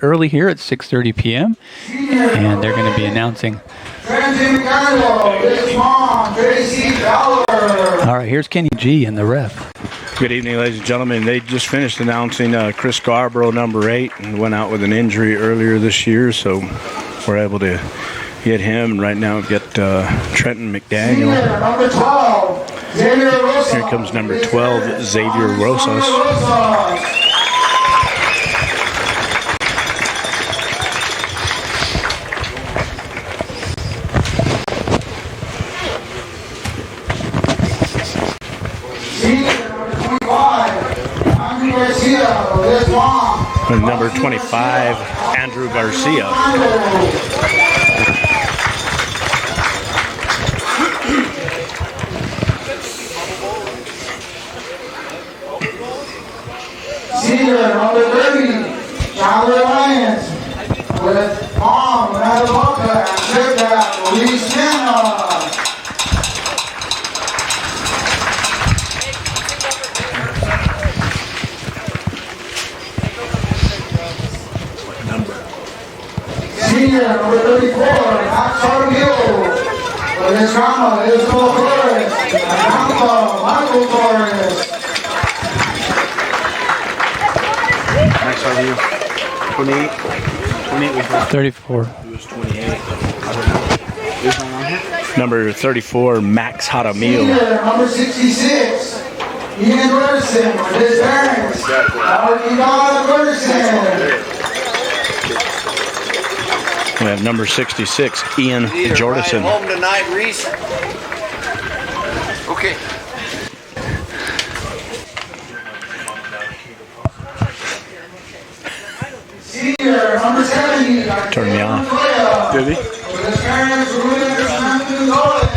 early here at 6:30 p.m. and they're going to be announcing. All right, here's Kenny G and the ref. Good evening, ladies and gentlemen. They just finished announcing Chris Scarborough, number 8, and went out with an injury earlier this year, so we're able to get him. And right now we've got Trenton McDaniel. Here comes number 12, Xavier Rosas. And number 25, Andrew Garcia. Senior, number 30, Cobre Indians, with Mom, Madalaka, and Tripback, Louisiana. 34, Max Hargill. With his drama, Isabel Torres. And Alpha, Michael Torres. Max Hargill, 28. 28 was 34. He was 28. Number 34, Max Jaramillo. Number 66, Ian Gerson with his parents. Howard Gerson. We have number 66, Ian Jordison. Home tonight, Reese. Okay. Senior, number 70. Turn me on. Did he? With his parents, Ruben Gonzalez.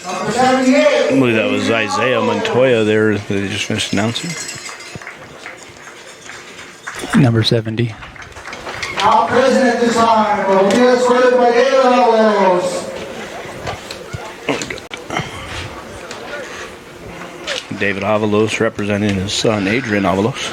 Number 78. I believe that was Isaiah Montoya there that they just finished announcing. Number 70. Now present at this time will be escorted by David Avalos. David Avalos representing his son, Adrian Avalos.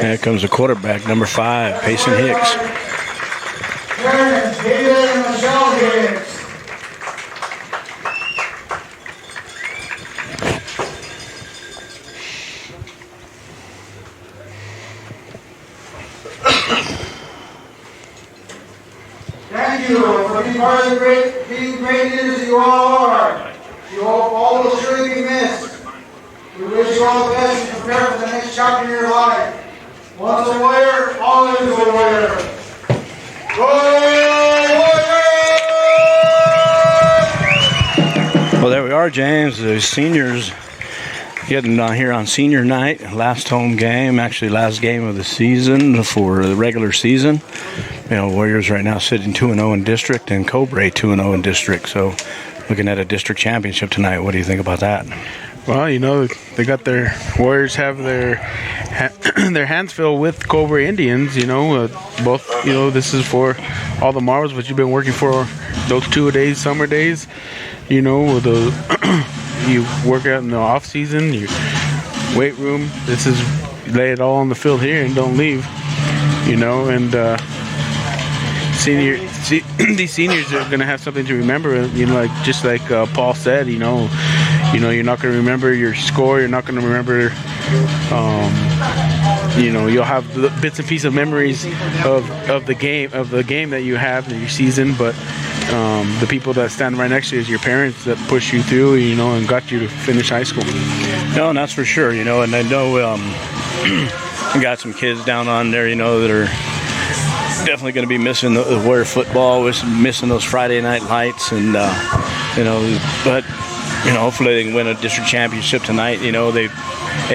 Here comes the quarterback, number 5, Payson Hicks. Parents, David and Michelle Hicks. Thank you for being part of the great leaders you all are. You hope all will surely be missed. We wish you all the best and prepare for the next chapter in your life. Once a warrior, always a warrior. Well, there we are, James. The seniors getting here on senior night. Last home game, actually last game of the season for the regular season. You know, Warriors right now sitting 2-0 in district, and Cobre 2-0 in district. So, looking at a district championship tonight. What do you think about that? Well, you know, they got their Warriors have their hands filled with Cobre Indians. You know, both. You know, this is for all the marbles, but you've been working for those 2 days, summer days. You know, you work out in the off season, you weight room. This is lay it all on the field here and don't leave. You know, and these seniors are gonna have something to remember. You know, like just like Paul said. You know, you're not gonna remember your score. You're not gonna remember. You know, you'll have bits and pieces of memories of the game that you have in your season, but the people that stand right next to you is your parents that push you through, you know, and got you to finish high school. No, and that's for sure. You know, and I know we got some kids down on there, you know, that are definitely going to be missing the Warrior football, missing those Friday night lights, and you know, but hopefully they can win a district championship tonight. They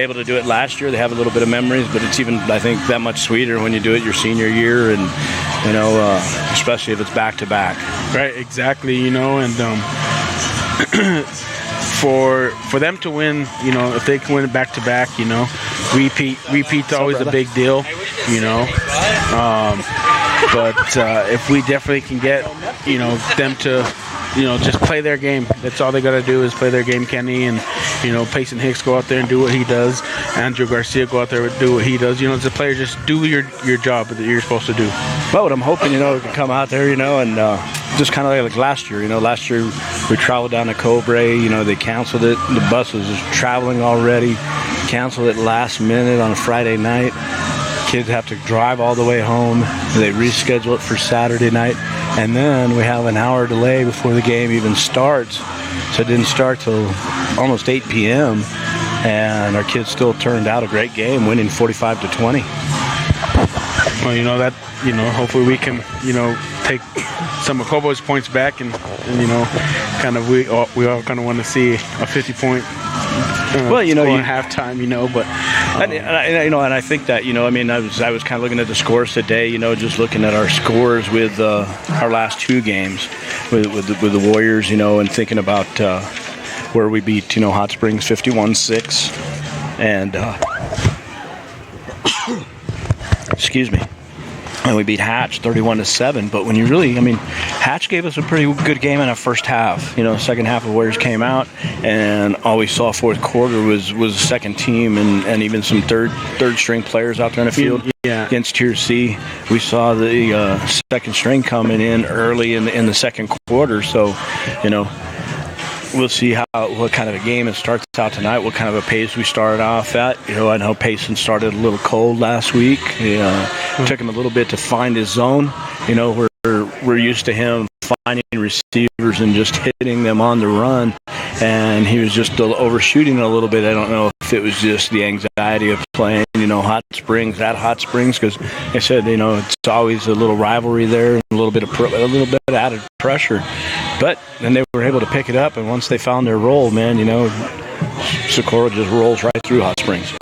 able to do it last year. They have a little bit of memories, but it's even, I think, that much sweeter when you do it your senior year, and especially if it's back to back. Right, exactly. And for them to win, if they can win it back to back, repeat's always a big deal, but if we definitely can get, them to, just play their game. That's all they got to do is play their game, Kenny, and, Payson Hicks go out there and do what he does. Andrew Garcia go out there and do what he does. As a player, just do your job that you're supposed to do. Well, what I'm hoping, we can come out there, and just kind of like last year. Last year we traveled down to Cobre. They canceled it. The bus was traveling already. Canceled it last minute on a Friday night. Kids have to drive all the way home. They reschedule it for Saturday night. And then we have an hour delay before the game even starts. So it didn't start till almost 8 p.m. And our kids still turned out a great game, winning 45-20. Well, hopefully we can, take some of Cobo's points back, and kind of we all kind of want to see a 50-point score at halftime, but and I think that I was kind of looking at the scores today, just looking at our scores with our last two games with the Warriors, and thinking about where we beat Hot Springs 51-6, and excuse me. And we beat Hatch 31-7. But when you really, Hatch gave us a pretty good game in the first half. Second half, the Warriors came out, and all we saw fourth quarter was the second team and even some third string players out there in the field. Yeah. Against Tier C, we saw the second string coming in early in the second quarter. So, we'll see what kind of a game it starts out tonight, what kind of a pace we start off at. I know Payson started a little cold last week. Took him a little bit to find his zone. We're used to him finding receivers and just hitting them on the run, and he was just overshooting a little bit. I don't know if it was just the anxiety of playing, Hot Springs, because I said, it's always a little rivalry there, and a little bit of added pressure. But then they were able to pick it up, and once they found their role, man, Socorro just rolls right through Hot Springs.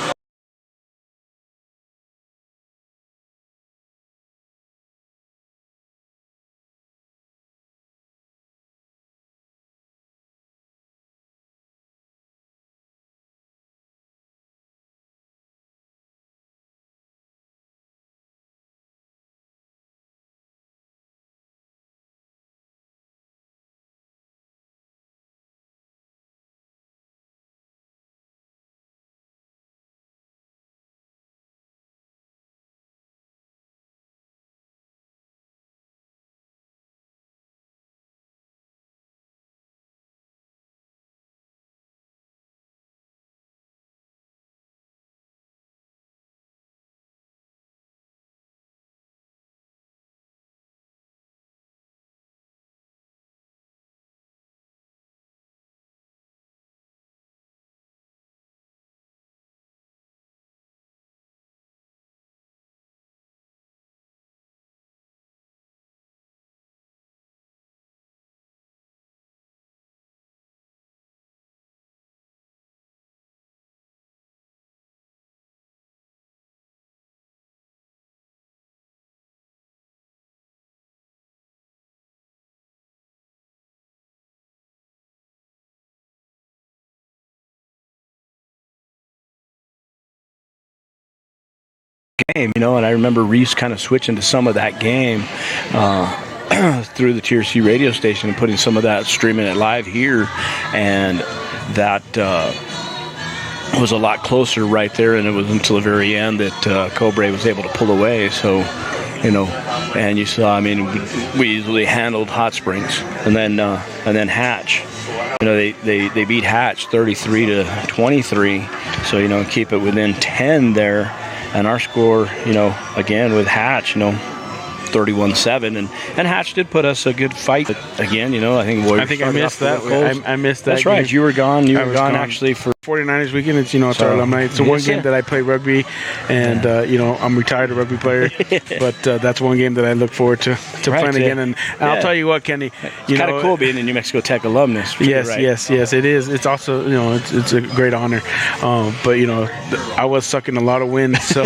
Game, and I remember Reese kind of switching to some of that game through the Tier C radio station and putting some of that, streaming it live here, and that was a lot closer right there, and it was until the very end that Cobre was able to pull away. So, and you saw, we easily handled Hot Springs, and then Hatch. They beat Hatch 33-23, so keep it within 10 there. And our score, again with Hatch, 31-7, and Hatch did put us a good fight. But again, I think Warriors. I missed that. I missed that. That's game. right. You were gone. You were gone gone actually for 49ers weekend. It's, it's our alumni. It's the one yes, game sir. that I play rugby, and I'm retired a rugby player, but that's one game that I look forward to playing again. And I'll tell you what, Kenny, it's kind of cool being a New Mexico Tech alumnus. Too, yes, right? yes, it is. It's also, it's a great honor. But I was sucking a lot of wind, so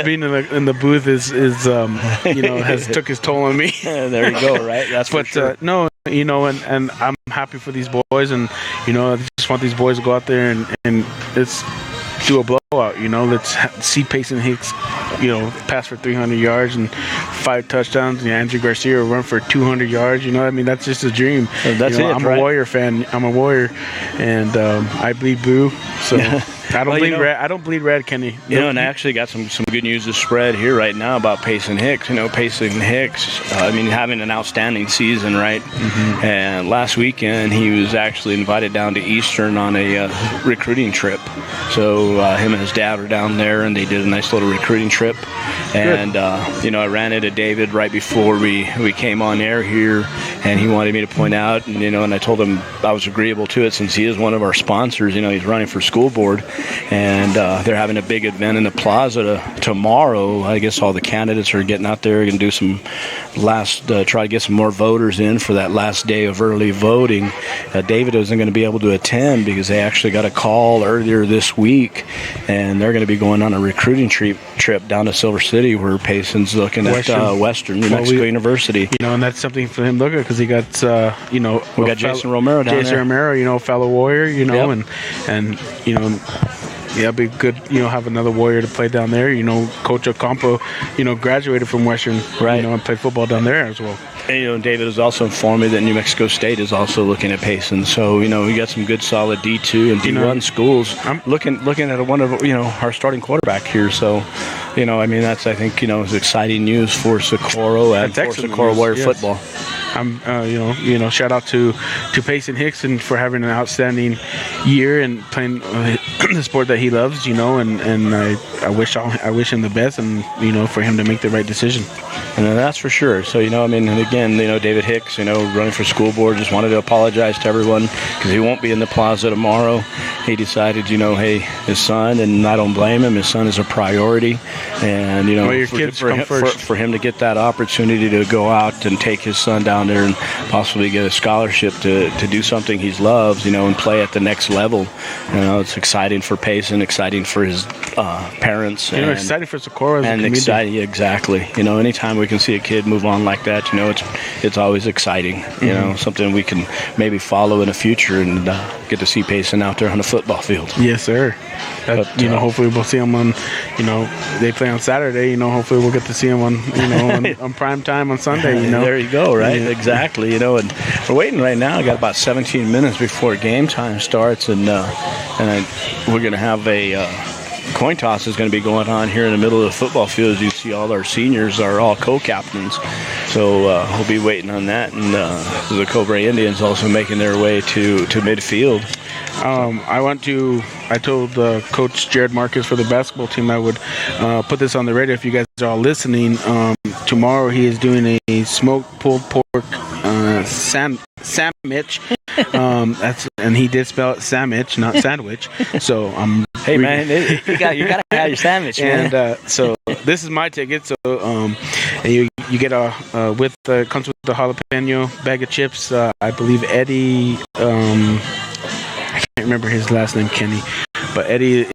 being in the booth has took his toll on me. There you go, right? That's for sure. No, and I'm happy for these boys, and I just want these boys to go out there and let's do a blowout. Let's see Payson Hicks, pass for 300 yards and 5 touchdowns. Andrew Garcia will run for 200 yards. That's just a dream. That's I'm a Warrior fan. I'm a Warrior, and I bleed blue. So. I don't bleed red. I don't bleed red, Kenny. And I actually got some good news to spread here right now about Payson Hicks. Payson Hicks, having an outstanding season, right? Mm-hmm. And last weekend he was actually invited down to Eastern on a recruiting trip. So him and his dad were down there, and they did a nice little recruiting trip. And I ran into David right before we came on air here, and he wanted me to point out, and I told him I was agreeable to it since he is one of our sponsors. He's running for school board. And they're having a big event in the plaza tomorrow. I guess all the candidates are getting out there and do some try to get some more voters in for that last day of early voting. David isn't going to be able to attend because they actually got a call earlier this week, and they're going to be going on a recruiting trip down to Silver City, where Payson's looking at Western New Mexico University. And that's something for him to look at, because he got we got Jason Romero down there. Jason Romero, fellow Warrior, yep. and yeah, it'd be good, have another Warrior to play down there. Coach Ocampo, graduated from Western, right, and played football down there as well. And, David has also informed me that New Mexico State is also looking at Payson. So, we got some good, solid D2 and D1 schools. I'm looking at one of, our starting quarterback here. So, that's, I think, is exciting news for Socorro and for Socorro Warrior football. I'm, shout out to Payson Hicks and for having an outstanding year and playing the sport that he loves, and I wish him the best, and for him to make the right decision. And that's for sure. So, and again, David Hicks, running for school board, just wanted to apologize to everyone because he won't be in the plaza tomorrow. He decided, hey, his son, and I don't blame him, his son is a priority. And, for him to get that opportunity to go out and take his son down there and possibly get a scholarship to do something he loves, and play at the next level. It's exciting for Payson, exciting for his parents. And exciting for Socorro as a community. Exciting, exactly. Anytime we can see a kid move on like that, it's always exciting. Something we can maybe follow in the future and get to see Payson out there on the football field. Yes, sir. Hopefully we'll see him on, they play on Saturday, hopefully we'll get to see him on prime time on Sunday, There you go, right? Yeah. Exactly, and we're waiting right now. I got about 17 minutes before game time starts, and we're going to have a coin toss is going to be going on here in the middle of the football field. As you see, all our seniors are all co-captains, so we'll be waiting on that. And the Cobre Indians also making their way to midfield. I told Coach Jared Marcus for the basketball team I would put this on the radio if you guys are all listening. Tomorrow he is doing a smoked pulled pork sandwich. And he did spell it sandwich, not sandwich. So hey man, you gotta have your sandwich, man. And so this is my ticket. So and you get comes with the jalapeno bag of chips. I believe Eddie. I can't remember his last name, Kenny, but Eddie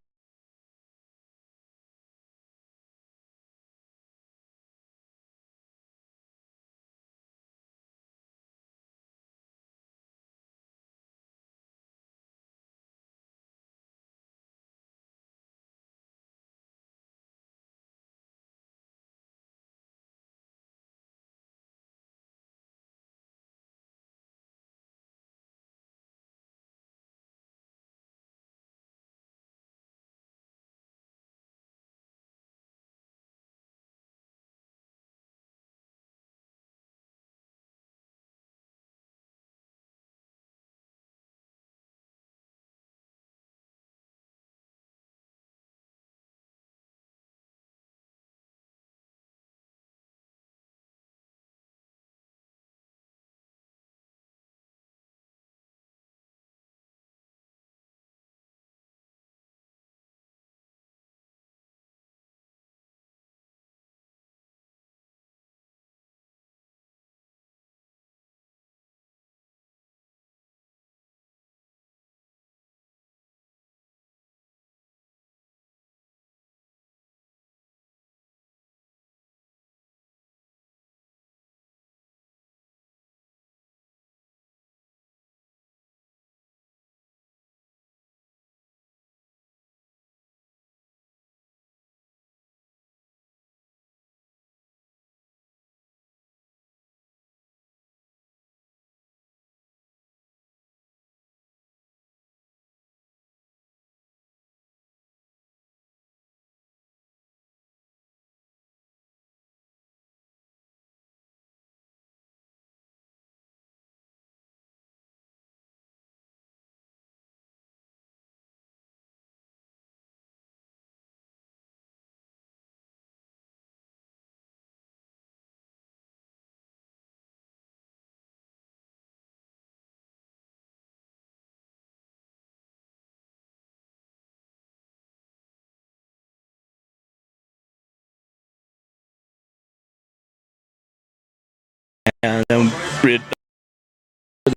and then the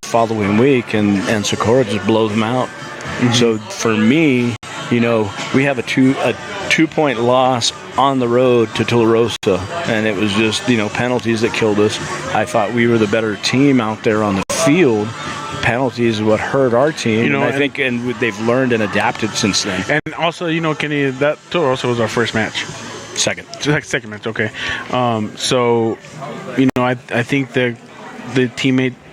following week, and Socorro just blows them out. So for me, we have a 2-point loss on the road to Tularosa, and it was just penalties that killed us. I thought we were the better team out there on the field. Penalties is what hurt our team, and I think they've learned and adapted since then. And also, Kenny, that Tularosa was our first match. Second match, okay. So, I think the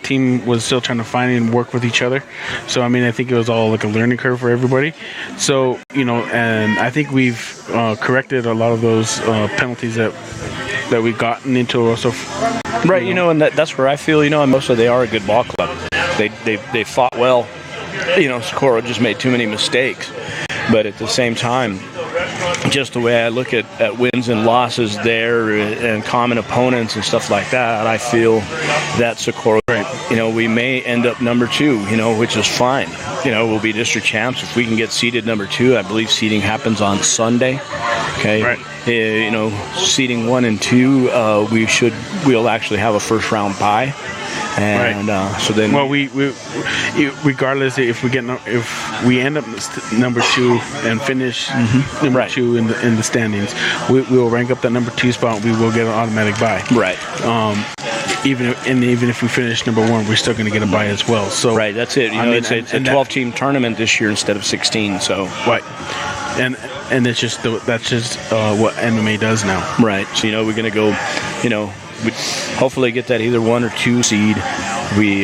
team was still trying to find and work with each other. So, I think it was all like a learning curve for everybody. So, and I think we've corrected a lot of those penalties that we've gotten into. Also, right, and that's where I feel, most of they are a good ball club. They fought well. Socorro just made too many mistakes. But at the same time, just the way I look at wins and losses there and common opponents and stuff like that, I feel that Socorro, we may end up number 2, which is fine. We'll be district champs if we can get seeded number 2. I believe seeding happens on Sunday. Okay. Right. Seeding 1 and 2, we'll actually have a first round bye. And so then, we regardless if we end up number 2 and finish number 2 in the standings, we will rank up that number 2 spot. We will get an automatic bye. Right. Even if we finish number 1, we're still going to get a bye as well. So right, that's it. It's a 12-team tournament this year instead of 16. So right. And that's just what MMA does now. Right. So we're going to go, we hopefully get that either 1 or 2 seed. We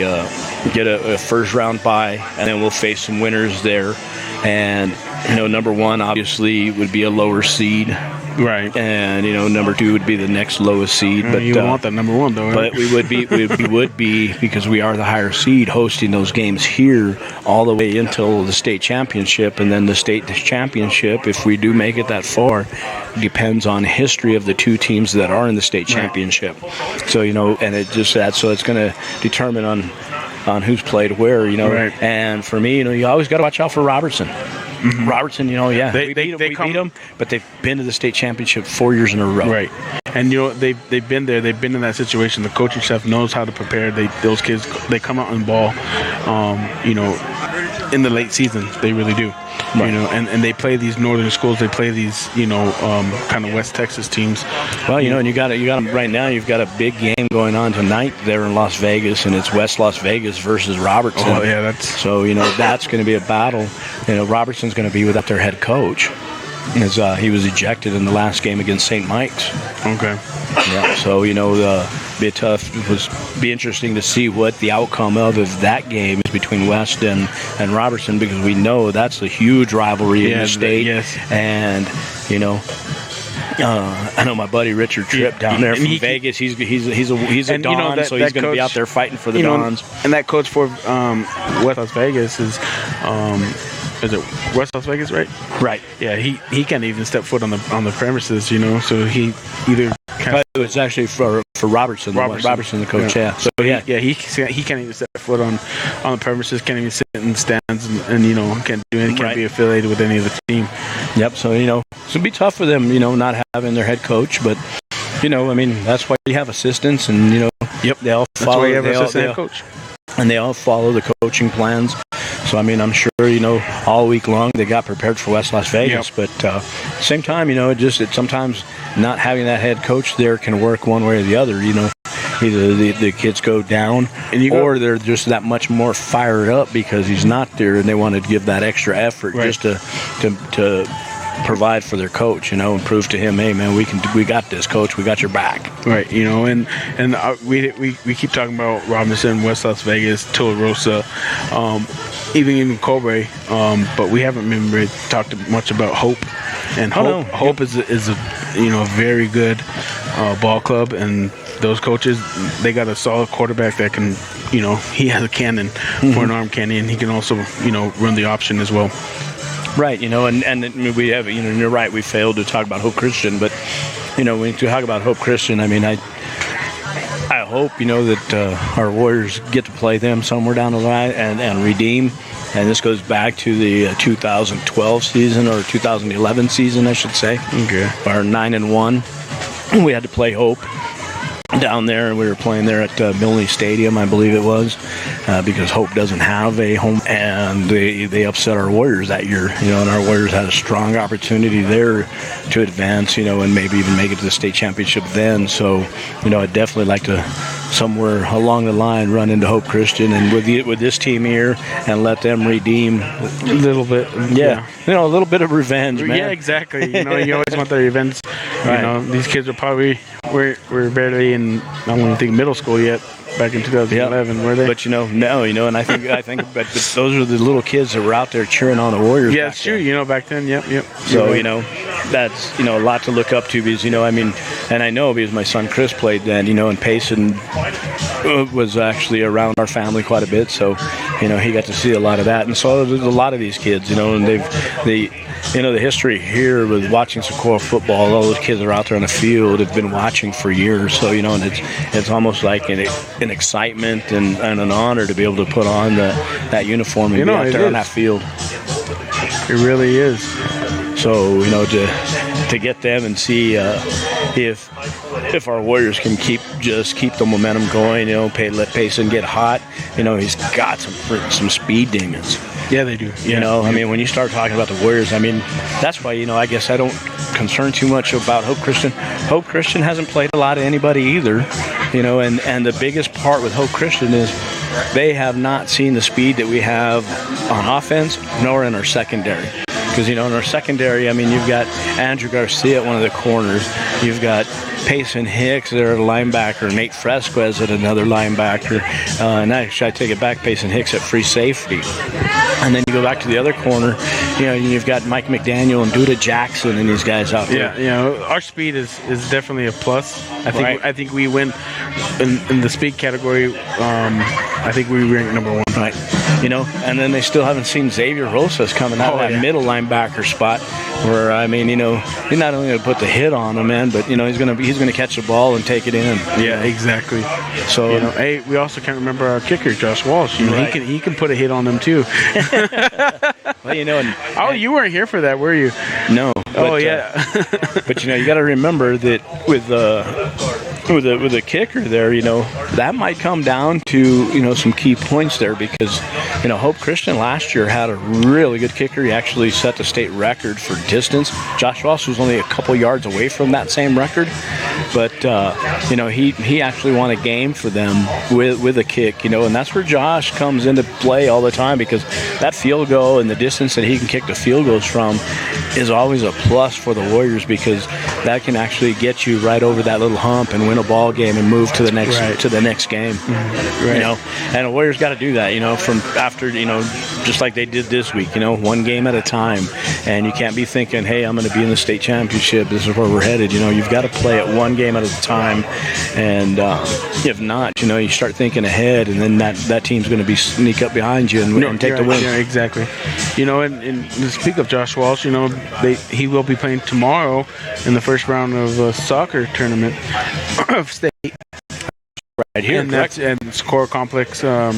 get a first round bye, and then we'll face some winners there. And number 1 obviously would be a lower seed. Right. And number 2 would be the next lowest seed. But you want that number 1 though, right? But we would be because we are the higher seed, hosting those games here all the way until the state championship, and then the state championship, if we do make it that far, depends on history of the 2 teams that are in the state championship. So and it just adds, so it's going to determine on who's played where, Right. And for me, you always got to watch out for Robertson. Robertson, we beat them, but they've been to the state championship 4 years in a row. Right. And they've been there. They've been in that situation. The coaching staff knows how to prepare. Those kids, they come out and ball. In the late season, they really do. Right. And they play these northern schools. They play these, kind of West Texas teams. Well, and you got them right now. You've got a big game going on tonight there in Las Vegas, and it's West Las Vegas versus Robertson. Oh yeah, that's going to be a battle. Robertson's going to be without their head coach, as he was ejected in the last game against St. Mike's. Okay. Yeah. So be tough. It be interesting to see what the outcome of that game is between West and Robertson, because we know that's a huge rivalry in the state. Yes. And I know my buddy Richard Tripp down there from Vegas. He's a Don, so he's going to be out there fighting for the Dons. And that coach for West Las Vegas is it West Las Vegas, right? Right. Yeah, he can't even step foot on the premises, so he either. It's actually for Robertson, the coach. Yeah. So he can't even step foot on the premises. Can't even sit in the stands, and can't do anything. Can't be affiliated with any of the team. Yep. So it's gonna be tough for them, not having their head coach, but that's why you have assistants, and Yep. They all follow. That's why you have an assistant head coach, and they all follow the coaching plans. So I'm sure all week long they got prepared for West Las Vegas, but same time it sometimes not having that head coach there can work one way or the other. Either the kids go down, or they're just that much more fired up because he's not there, and they want to give that extra effort just to provide for their coach, and prove to him, hey man, we got this, coach, we got your back. Right. We keep talking about Robinson, West Las Vegas, Tularosa, even Cobre, but we haven't really talked much about Hope. And Hope is a very good ball club, and those coaches, they got a solid quarterback that can, he has a cannon for an arm cannon, and he can also run the option as well. Right, and we have, you're right, we failed to talk about Hope Christian, but, when you talk about Hope Christian, I hope, that our Warriors get to play them somewhere down the line and redeem. And this goes back to the 2012 season, or 2011 season, I should say. Okay. Our 9-1, we had to play Hope. down there, and we were playing there at Milne Stadium, I believe it was, because Hope doesn't have a home, and they upset our Warriors that year, and our Warriors had a strong opportunity there to advance, and maybe even make it to the state championship then. So, I'd definitely like to somewhere along the line run into Hope Christian and with this team here and let them redeem a little bit. Yeah. A little bit of revenge, man. Yeah, exactly. You always want the revenge. Right. These kids are probably we're barely in, I don't even think, middle school yet. Back in 2011, were they? But no, and I think, but those are the little kids that were out there cheering on the Warriors. Yeah, it's true. Back then, yep. So that's a lot to look up to because and I know because my son Chris played then, and Payson was actually around our family quite a bit, so he got to see a lot of that, and so there's a lot of these kids, and the history here with watching Socorro football, all those kids that are out there on the field have been watching for years. So, and it's almost like an excitement and an honor to be able to put on that uniform and be out there on that field. It really is. So, to get them and see if our Warriors can keep the momentum going, let Payson get hot. He's got some speed demons. Yeah, they do. When you start talking about the Warriors, that's why, I guess I don't concern too much about Hope Christian. Hope Christian hasn't played a lot of anybody either, and the biggest part with Hope Christian is they have not seen the speed that we have on offense nor in our secondary. Because, in our secondary, you've got Andrew Garcia at one of the corners. You've got Payson Hicks there at a linebacker, Nate Fresquez at another linebacker. And actually, I take it back, Payson Hicks at free safety. And then you go back to the other corner, you've got Mike McDaniel and Duda Jackson and these guys out there. Yeah, our speed is definitely a plus. I think we win in the speed category. I think we rank number one. Right. And then they still haven't seen Xavier Rosas coming out of that middle linebacker spot where, you're not only going to put the hit on him, man, but, he's going to catch the ball and take it in. Yeah, exactly. So, hey, we also can't remember our kicker, Josh Walsh. Right. He can put a hit on them, too. Well, you weren't here for that, were you? No. But, yeah. But, you got to remember that with the kicker there, that might come down to, some key points there because, Hope Christian last year had a really good kicker. He actually set the state record for distance. Josh Ross was only a couple yards away from that same record. But, he actually won a game for them with a kick, and that's where Josh comes into play all the time because that field goal and the distance that he can kick the field goals from is always a plus for the Warriors because that can actually get you right over that little hump and win a ball game and move to the next game. Mm-hmm. Right. And the Warriors got to do that, from after, just like they did this week, one game at a time. And you can't be thinking, hey, I'm going to be in the state championship. This is where we're headed. You've got to play it one game at a time. And if not, you start thinking ahead, and then that team's going to sneak up behind you and take the win. Yeah, exactly. And to speak of Josh Walsh, he will be playing tomorrow in the first round of a soccer tournament of state. Right here, and that's at Socorro Complex and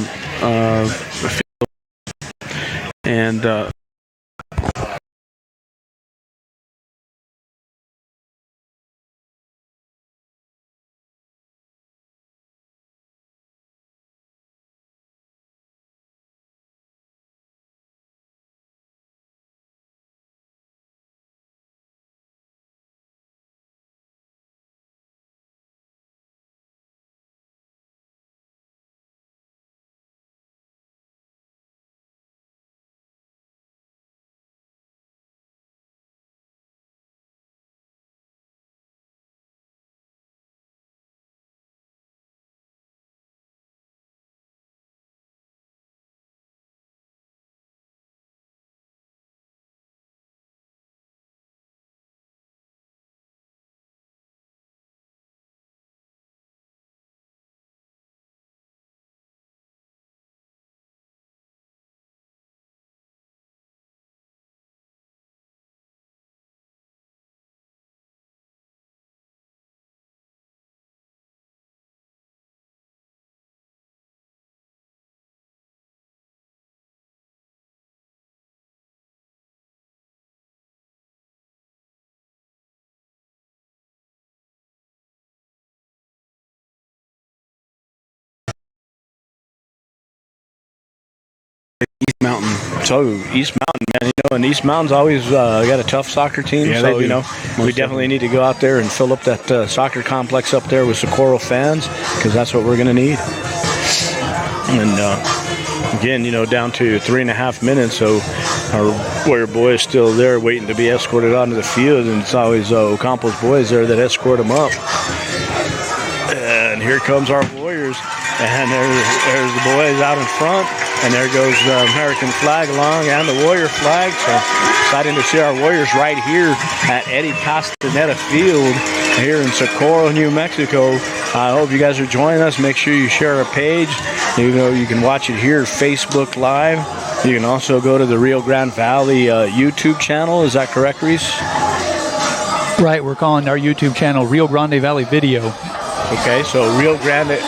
So East Mountain, man, you know, and East Mountain's always got a tough soccer team. Yeah, so they do. you know, we definitely need to go out there and fill up that soccer complex up there with Socorro fans, because that's what we're going to need. And again, you know, down to 3.5 minutes, so our Warrior boys still there waiting to be escorted onto the field, and it's always Ocampo's boys there that escort them up. And here comes our Warriors, and there's the boys out in front, and there goes the American flag along and the Warrior flag. So exciting to see our Warriors right here at Eddie Castaneda Field here in Socorro, New Mexico. I hope you guys are joining us. Make sure you share our page. You know, you can watch it here, Facebook Live. You can also go to the Rio Grande Valley YouTube channel. Is that correct, Reese? Right, we're calling our YouTube channel Rio Grande Valley Video. Okay, so Rio Grande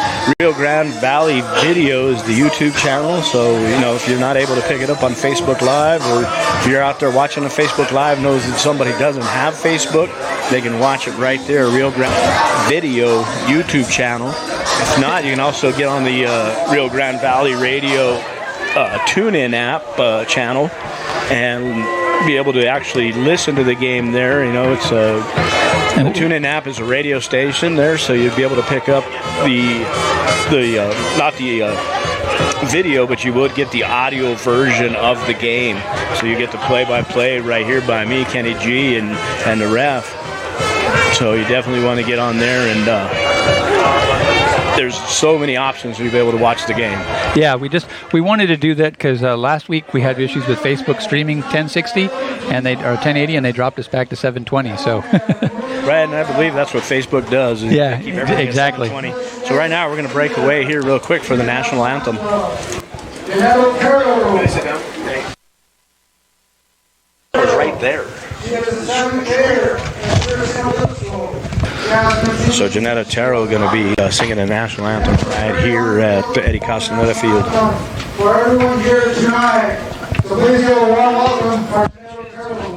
Valley Video is the YouTube channel. So, you know, if you're not able to pick it up on Facebook Live, or if you're out there watching a Facebook Live, knows that somebody doesn't have Facebook, they can watch it right there, Rio Grande Video YouTube channel. If not, you can also get on the Rio Grande Valley Radio TuneIn app channel and be able to actually listen to the game there. You know, it's the TuneIn app is a radio station there, so you'd be able to pick up not the video, but you would get the audio version of the game. So you get the play-by-play right here by me, Kenny G, and the ref. So you definitely want to get on there, and there's so many options to be able to watch the game. Yeah, we wanted to do that because last week we had issues with Facebook streaming 1060 or 1080, and they dropped us back to 720. So right, and I believe that's what Facebook does. Is yeah, they keep everything exactly. At 720. So right now we're going to break away here real quick for the national anthem. It's right there. So Janetta Terrell going to be singing the national anthem right here at the Eddie Castaneda Field. For everyone here tonight, so please give a warm welcome for Janetta Terrell.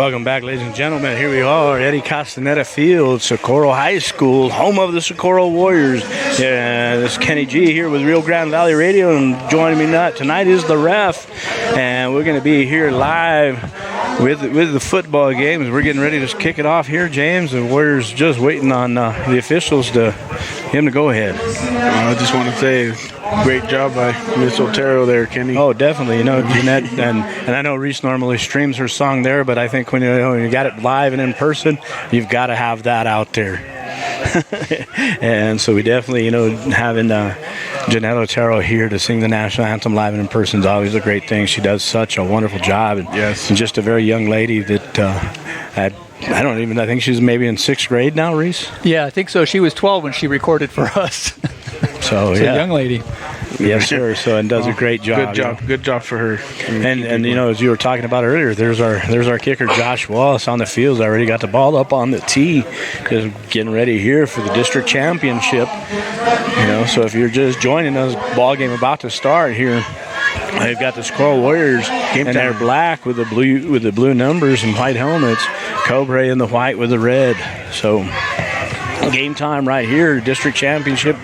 Welcome back, ladies and gentlemen. Here we are, Eddie Castaneda Field, Socorro High School, home of the Socorro Warriors. This is Kenny G here with Rio Grande Valley Radio, and joining me tonight is the ref, and we're going to be here live with the football games. We're getting ready to kick it off here, James. The Warriors just waiting on the officials to go ahead. I just want to say, great job by Miss Otero there, Kenny. Oh, definitely. You know, Jeanette, and I know Reese normally streams her song there, but I think when you got it live and in person, you've got to have that out there. And so we definitely, having Jeanette Otero here to sing the national anthem live and in person is always a great thing. She does such a wonderful job. And, yes. And just a very young lady that I think she's maybe in 6th grade now, Reese? Yeah, I think so. She was 12 when she recorded for us. So, it's yeah. a young lady. Yes, sir. So, and does a great job. Good job. Good job for her. And as you were talking about earlier, there's our kicker Josh Wallace on the field. Already got the ball up on the tee, just getting ready here for the district championship. So if you're just joining us, ball game about to start here. They've got the Socorro Warriors, and they're black with the blue numbers and white helmets. Cobre in the white with the red. So game time right here, district championship.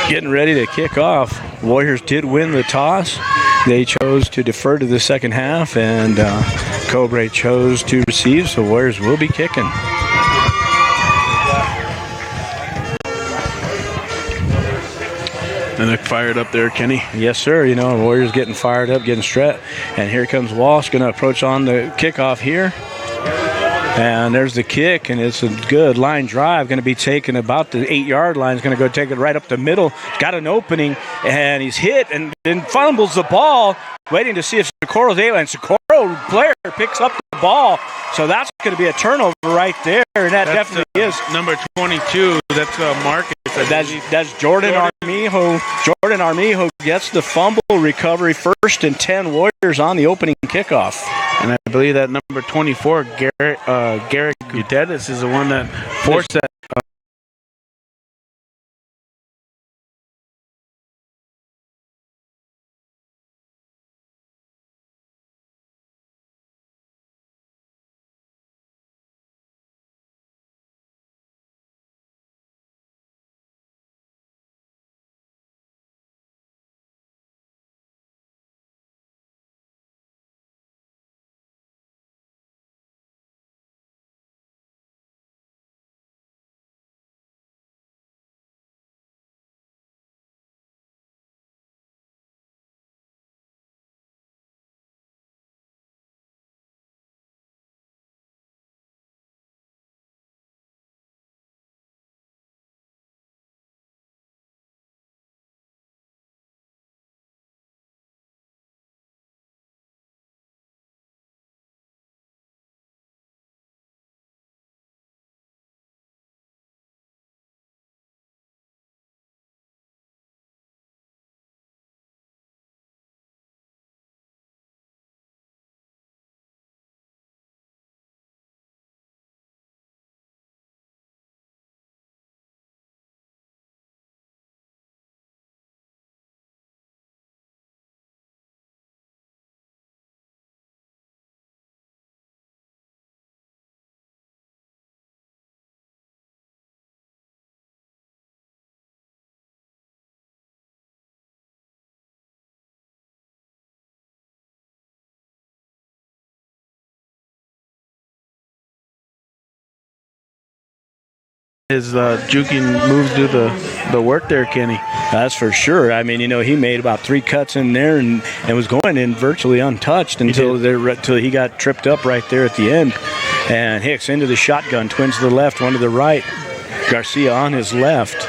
Getting ready to kick off. Warriors did win the toss. They chose to defer to the second half, and Cobre chose to receive, so Warriors will be kicking. And they're fired up there, Kenny. Yes, sir. Warriors getting fired up, getting stretched. And here comes Walsh, going to approach on the kickoff here. And there's the kick, and it's a good line drive. Going to be taken about the 8-yard line. He's going to go take it right up the middle. He's got an opening, and he's hit and then fumbles the ball, waiting to see if Socorro's able. And Socorro player picks up the ball. So that's going to be a turnover right there, and that's definitely is. Number 22, that's Marcus. That's Jordan Armijo. Jordan Armijo gets the fumble recovery, 1st and 10 Warriors on the opening kickoff. And I believe that number 24, Garrett Gutierrez, is the one that forced that. His juking moves do the work there, Kenny. That's for sure. I mean, he made about 3 cuts in there and was going in virtually untouched until he got tripped up right there at the end. And Hicks into the shotgun, twins to the left, one to the right. Garcia on his left.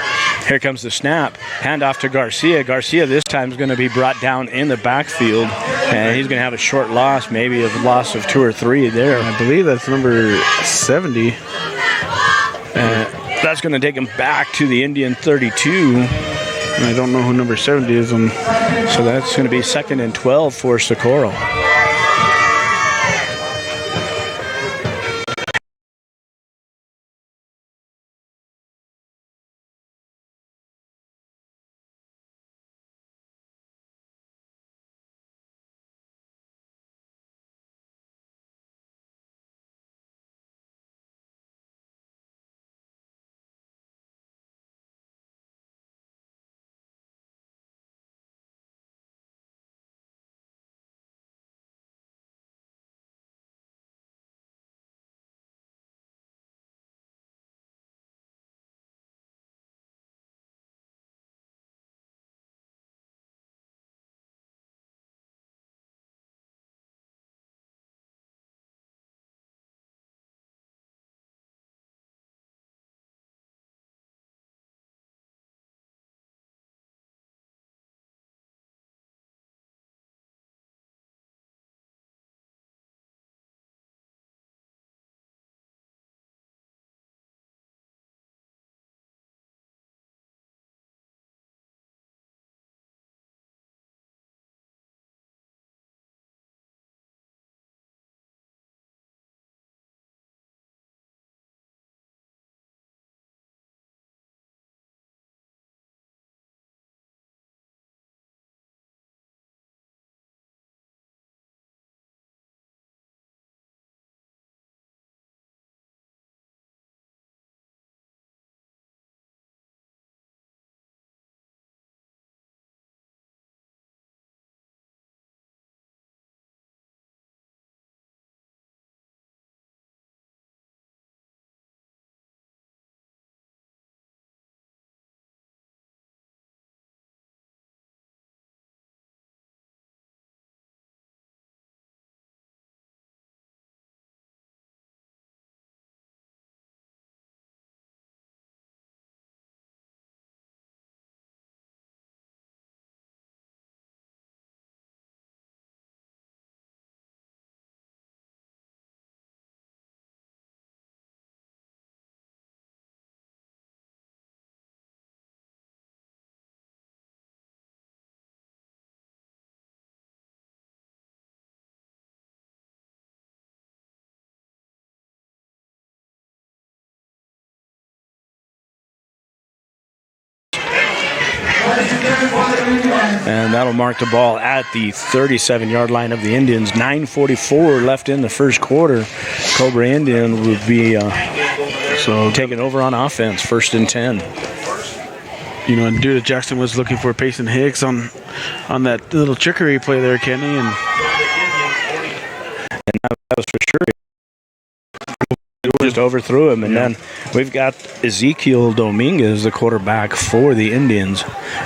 Here comes the snap. Handoff to Garcia. Garcia this time is going to be brought down in the backfield, and he's going to have a short loss, maybe a loss of 2 or 3 there. I believe that's number 70. That's going to take him back to the Indian 32. And I don't know who number 70 is. So that's going to be 2nd and 12 for Socorro. And that'll mark the ball at the 37-yard line of the Indians. 9:44 left in the first quarter. Cobre Indian will be taking over on offense, 1st and 10. You know, and due to Jackson was looking for Payson Hicks on that little trickery play there, Kenny, and that was for sure. Just overthrew him, and then we've got Ezekiel Dominguez, the quarterback for the Indians.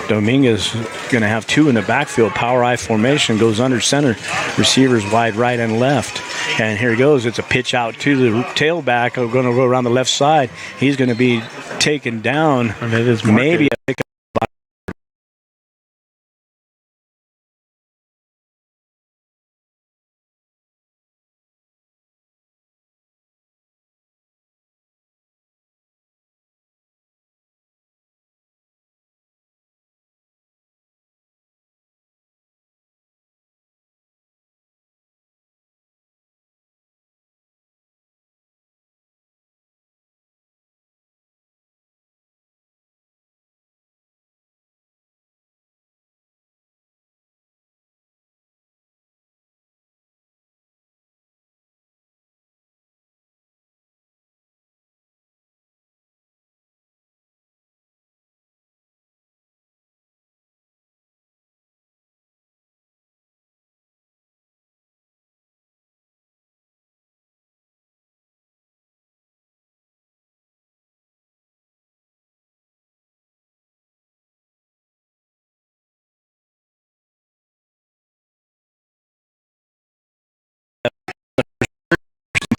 Dominguez going to have 2 in the backfield. Power I formation, goes under center. Receivers wide right and left. And here he goes. It's a pitch out to the tailback. We're going to go around the left side. He's going to be taken down. and it is Maybe a pickup.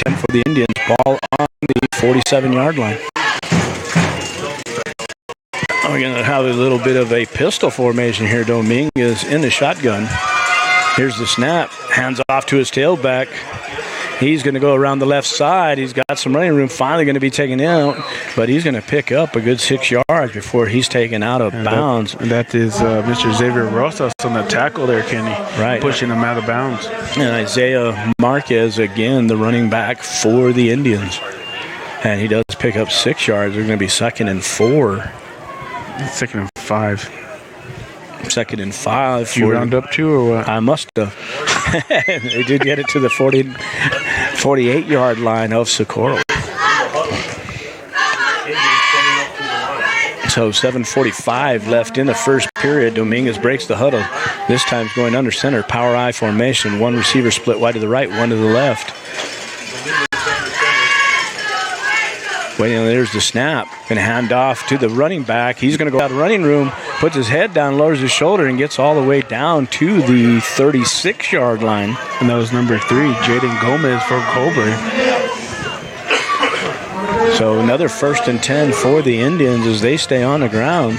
For the Indians, ball on the 47-yard line. We're going to have a little bit of a pistol formation here. Dominguez in the shotgun. Here's the snap. Hands off to his tailback. He's going to go around the left side. He's got some running room. Finally going to be taken out, but he's going to pick up a good 6 yards before he's taken out of bounds. That is Mr. Rgvr on the tackle there, Kenny. Right. Pushing him out of bounds. And Isaiah Marquez, again, the running back for the Indians. And he does pick up 6 yards. They're going to be 2nd and 4. 2nd and 5. 2nd and 5. You round up 2 or what? I must have. They did get it to the 48-yard line of Socorro. So 7:45 left in the first period. Dominguez breaks the huddle. This time's going under center. Power I formation. 1 receiver split wide to the right, 1 to the left. Waiting, there's the snap. Going to hand off to the running back. He's going to go out of running room, puts his head down, lowers his shoulder, and gets all the way down to the 36-yard line. And that was number 3, Jaden Gomez from Cobre. So another 1st and 10 for the Indians as they stay on the ground.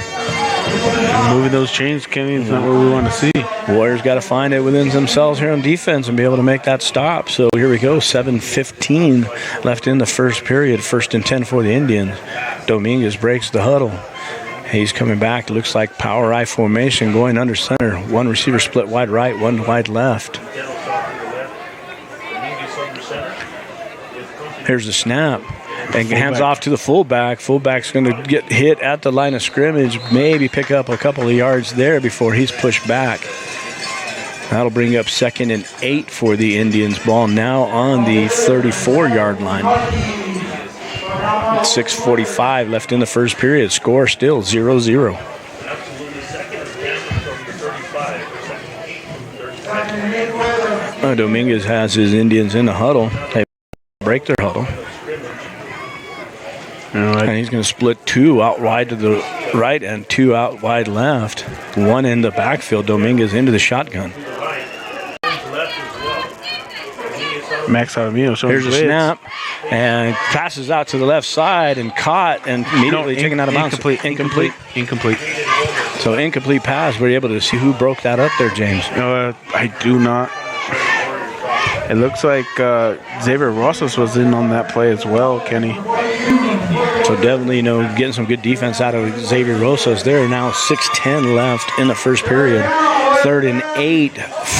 Moving those chains, Kenny, is not what we want to see. Warriors got to find it within themselves here on defense and be able to make that stop. So here we go, 7:15 left in the first period. 1st and 10 for the Indians. Dominguez breaks the huddle. He's coming back. Looks like power I formation going under center. 1 receiver split wide right, 1 wide left. Here's the snap. And hands off to the fullback. Fullback's going to get hit at the line of scrimmage, maybe pick up a couple of yards there before he's pushed back. That'll bring up 2nd and 8 for the Indians. Ball now on the 34-yard line. 6:45 left in the first period. Score still 0-0. Dominguez has his Indians in the huddle. They break their huddle. And he's going to split 2 out wide to the right and 2 out wide left. 1 in the backfield. Dominguez into the shotgun. Max Jaramillo. Here's a snap. And passes out to the left side and caught and immediately taken out of bounds. Incomplete. So incomplete pass. Were you able to see who broke that up there, James? I do not. It looks like Xavier Rosas was in on that play as well, Kenny. So definitely, getting some good defense out of Xavier Rosas there. Now 6:10 left in the first period. 3rd and 8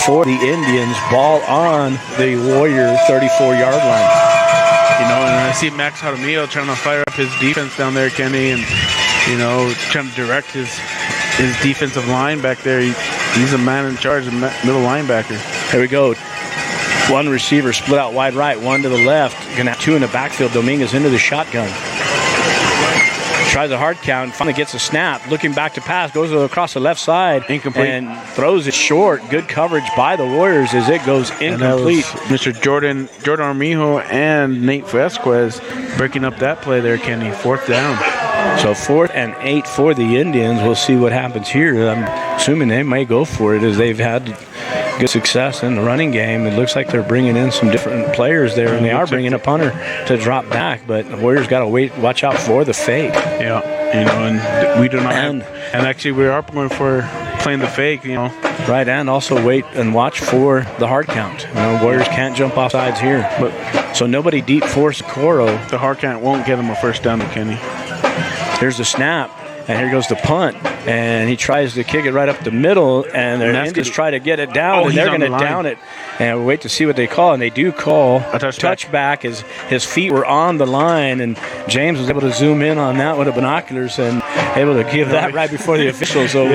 for the Indians. Ball on the Warrior 34-yard line. And I see Max Jaramillo trying to fire up his defense down there, Kenny, and, trying to direct his his defensive line back there. He's a man in charge, a middle linebacker. Here we go. One receiver split out wide right, one to the left. Gonna have two in the backfield. Dominguez into the shotgun. Tries a hard count, finally gets a snap. Looking back to pass, goes across the left side. Incomplete. And throws it short. Good coverage by the Warriors as it goes incomplete. Mr. Jordan Armijo and Nate Vasquez breaking up that play there, Kenny. 4th down. So 4th and 8 for the Indians. We'll see what happens here. I'm assuming they may go for it as they've had good success in the running game. It looks like they're bringing in some different players there, and they are bringing a punter to drop back, but the Warriors got to watch out for the fake. Yeah, and we do not and actually we are going for playing the fake, Right, and also wait and watch for the hard count. Warriors can't jump off sides here. But so nobody deep for Socorro. The hard count won't get them a first down, Kenny. Here's the snap. And here goes the punt, and he tries to kick it right up the middle, and the Indians try to get it down, and they're going to down it. And we'll wait to see what they call, and they do call a touchback as his feet were on the line, and James was able to zoom in on that with the binoculars and able to give that right before the officials. So,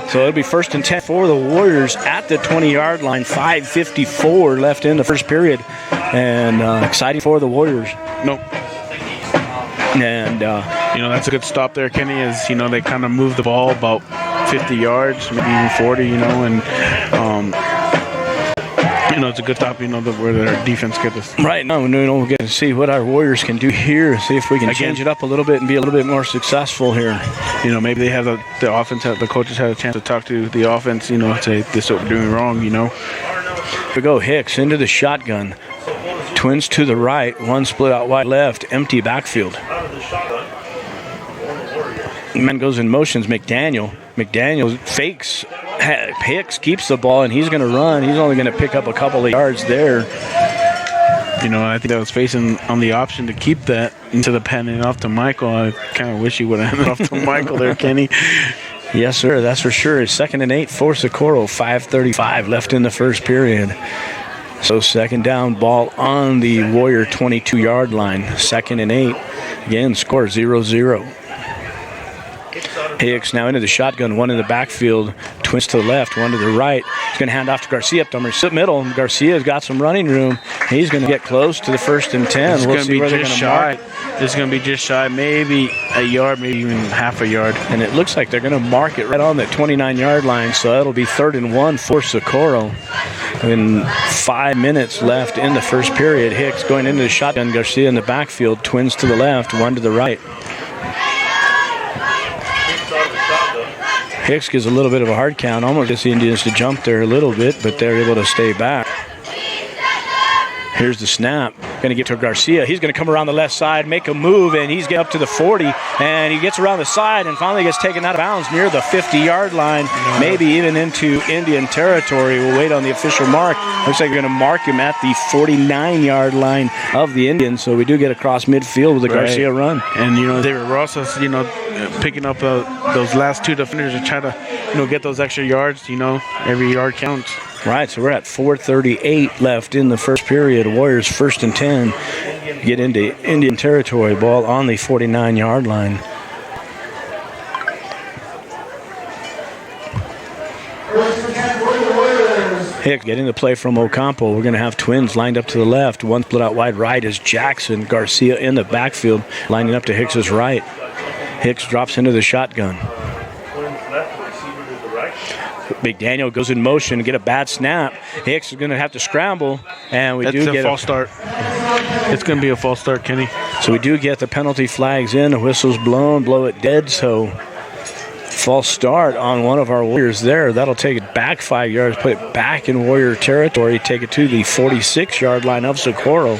So it'll be 1st and 10 for the Warriors at the 20-yard line. 5:54 left in the first period, and exciting for the Warriors. Nope. And that's a good stop there, Kenny, as they kind of move the ball about 50 yards, maybe even 40, and it's a good stop, where their defense gets us. Right now, we'll get to see what our Warriors can do here, see if we can change it up a little bit and be a little bit more successful here. Maybe they have the offense, the coaches had a chance to talk to the offense, say this is what we're doing wrong, Here we go, Hicks into the shotgun. Twins to the right, one split out wide left, empty backfield. Man goes in motions, McDaniel fakes. Hicks keeps the ball, and he's going to run. He's only going to pick up a couple of yards there. I think I was facing on the option to keep that into the pen and off to Michael. I kind of wish he would have ended off to Michael there, Kenny. Yes, sir, that's for sure. It's 2nd and 8 for Socorro, 5:35 left in the first period. So 2nd down, ball on the Warrior 22-yard line. 2nd and 8. Again, score 0-0. Hicks now into the shotgun, one in the backfield, twins to the left, one to the right. He's going to hand off to Garcia up the middle. Garcia's got some running room. He's going to get close to the 1st and 10. We'll see where they're going to mark. This is going to be just shy, maybe a yard, maybe even half a yard. And it looks like they're going to mark it right on that 29-yard line, so that'll be 3rd and 1 for Socorro. And 5 minutes left in the first period. Hicks going into the shotgun, Garcia in the backfield, twins to the left, one to the right. Hicks gives a little bit of a hard count, almost gets the Indians to jump there a little bit, but they're able to stay back. Here's the snap. Going to get to Garcia. He's going to come around the left side, make a move, and he's getting up to the 40, and he gets around the side and finally gets taken out of bounds near the 50-yard line, maybe even into Indian territory. We'll wait on the official mark. Looks like they're going to mark him at the 49-yard line of the Indians, so we do get across midfield with a Garcia run. And, they were also, picking up those last 2 defenders to try to, get those extra yards, every yard counts. Right, so we're at 4:38 left in the first period. Warriors 1st and 10 get into Indian territory. Ball on the 49-yard line. Hicks getting the play from Ocampo. We're going to have twins lined up to the left. One split out wide right is Jackson. Garcia in the backfield, lining up to Hicks's right. Hicks drops into the shotgun. McDaniel goes in motion, get a bad snap. Hicks is going to have to scramble, and we do get a false start. It's going to be a false start, Kenny. So we do get the penalty flags in, the whistle's blown, blow it dead. So false start on one of our Warriors there. That'll take it back 5 yards, put it back in Warrior territory, take it to the 46-yard line of Socorro.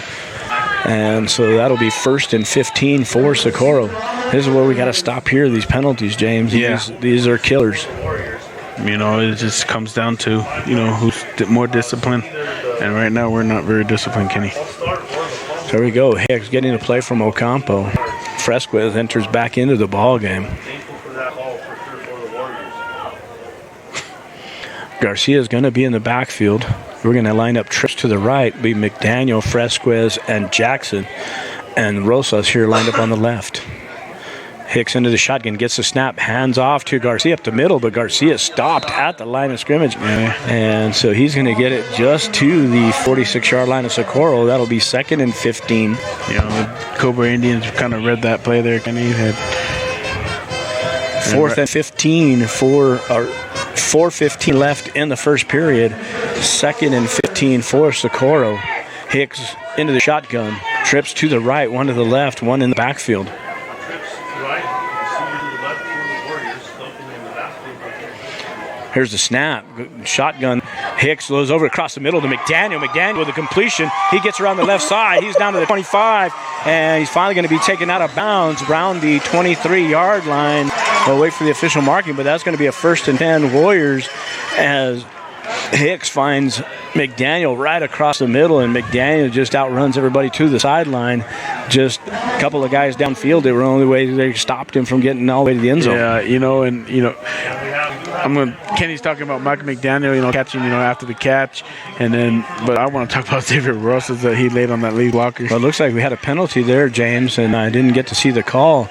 And so that'll be 1st and 15 for Socorro. This is where we got to stop here, these penalties, James. These are killers. It just comes down to, who's more disciplined. And right now we're not very disciplined, Kenny. So here we go. Hicks getting a play from Ocampo. Fresquez enters back into the ball game. Garcia is going to be in the backfield. We're going to line up trips to the right. Be McDaniel, Fresquez, and Jackson. And Rosas here lined up on the left. Hicks into the shotgun, gets the snap, hands off to Garcia up the middle, but Garcia stopped at the line of scrimmage. And so he's going to get it just to the 46-yard line of Socorro. That'll be 2nd and 15. You know, the Cobre Indians kind of read that play there, Kenny. Had 4th and 15 for 4:15 left in the first period. 2nd and 15 for Socorro. Hicks into the shotgun, trips to the right, one to the left, one in the backfield. Here's the snap, shotgun. Hicks goes over across the middle to McDaniel. McDaniel with a completion. He gets around the left side. He's down to the 25, and he's finally going to be taken out of bounds around the 23-yard line. We'll wait for the official marking, but that's going to be a 1st and 10 Warriors as Hicks finds McDaniel right across the middle, and McDaniel just outruns everybody to the sideline. Just a couple of guys downfield. They were the only way they stopped him from getting all the way to the end zone. Yeah, Kenny's talking about Mike McDaniel, catching, after the catch, but I want to talk about David Rosas that he laid on that lead blocker. Well, it looks like we had a penalty there, James, and I didn't get to see the call.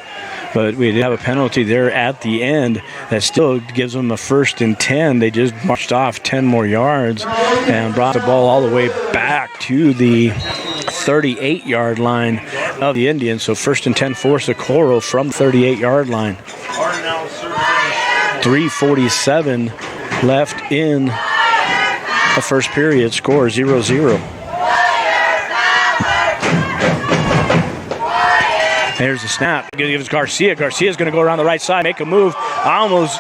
But we did have a penalty there at the end that still gives them a 1st and 10. They just marched off 10 more yards and brought the ball all the way back to the 38-yard line of the Indians. So 1st and 10 for Socorro from the 38-yard line. 3:47 left in the first period. Score 0-0. There's the snap. Gives Garcia. Garcia's going to go around the right side, make a move. Almost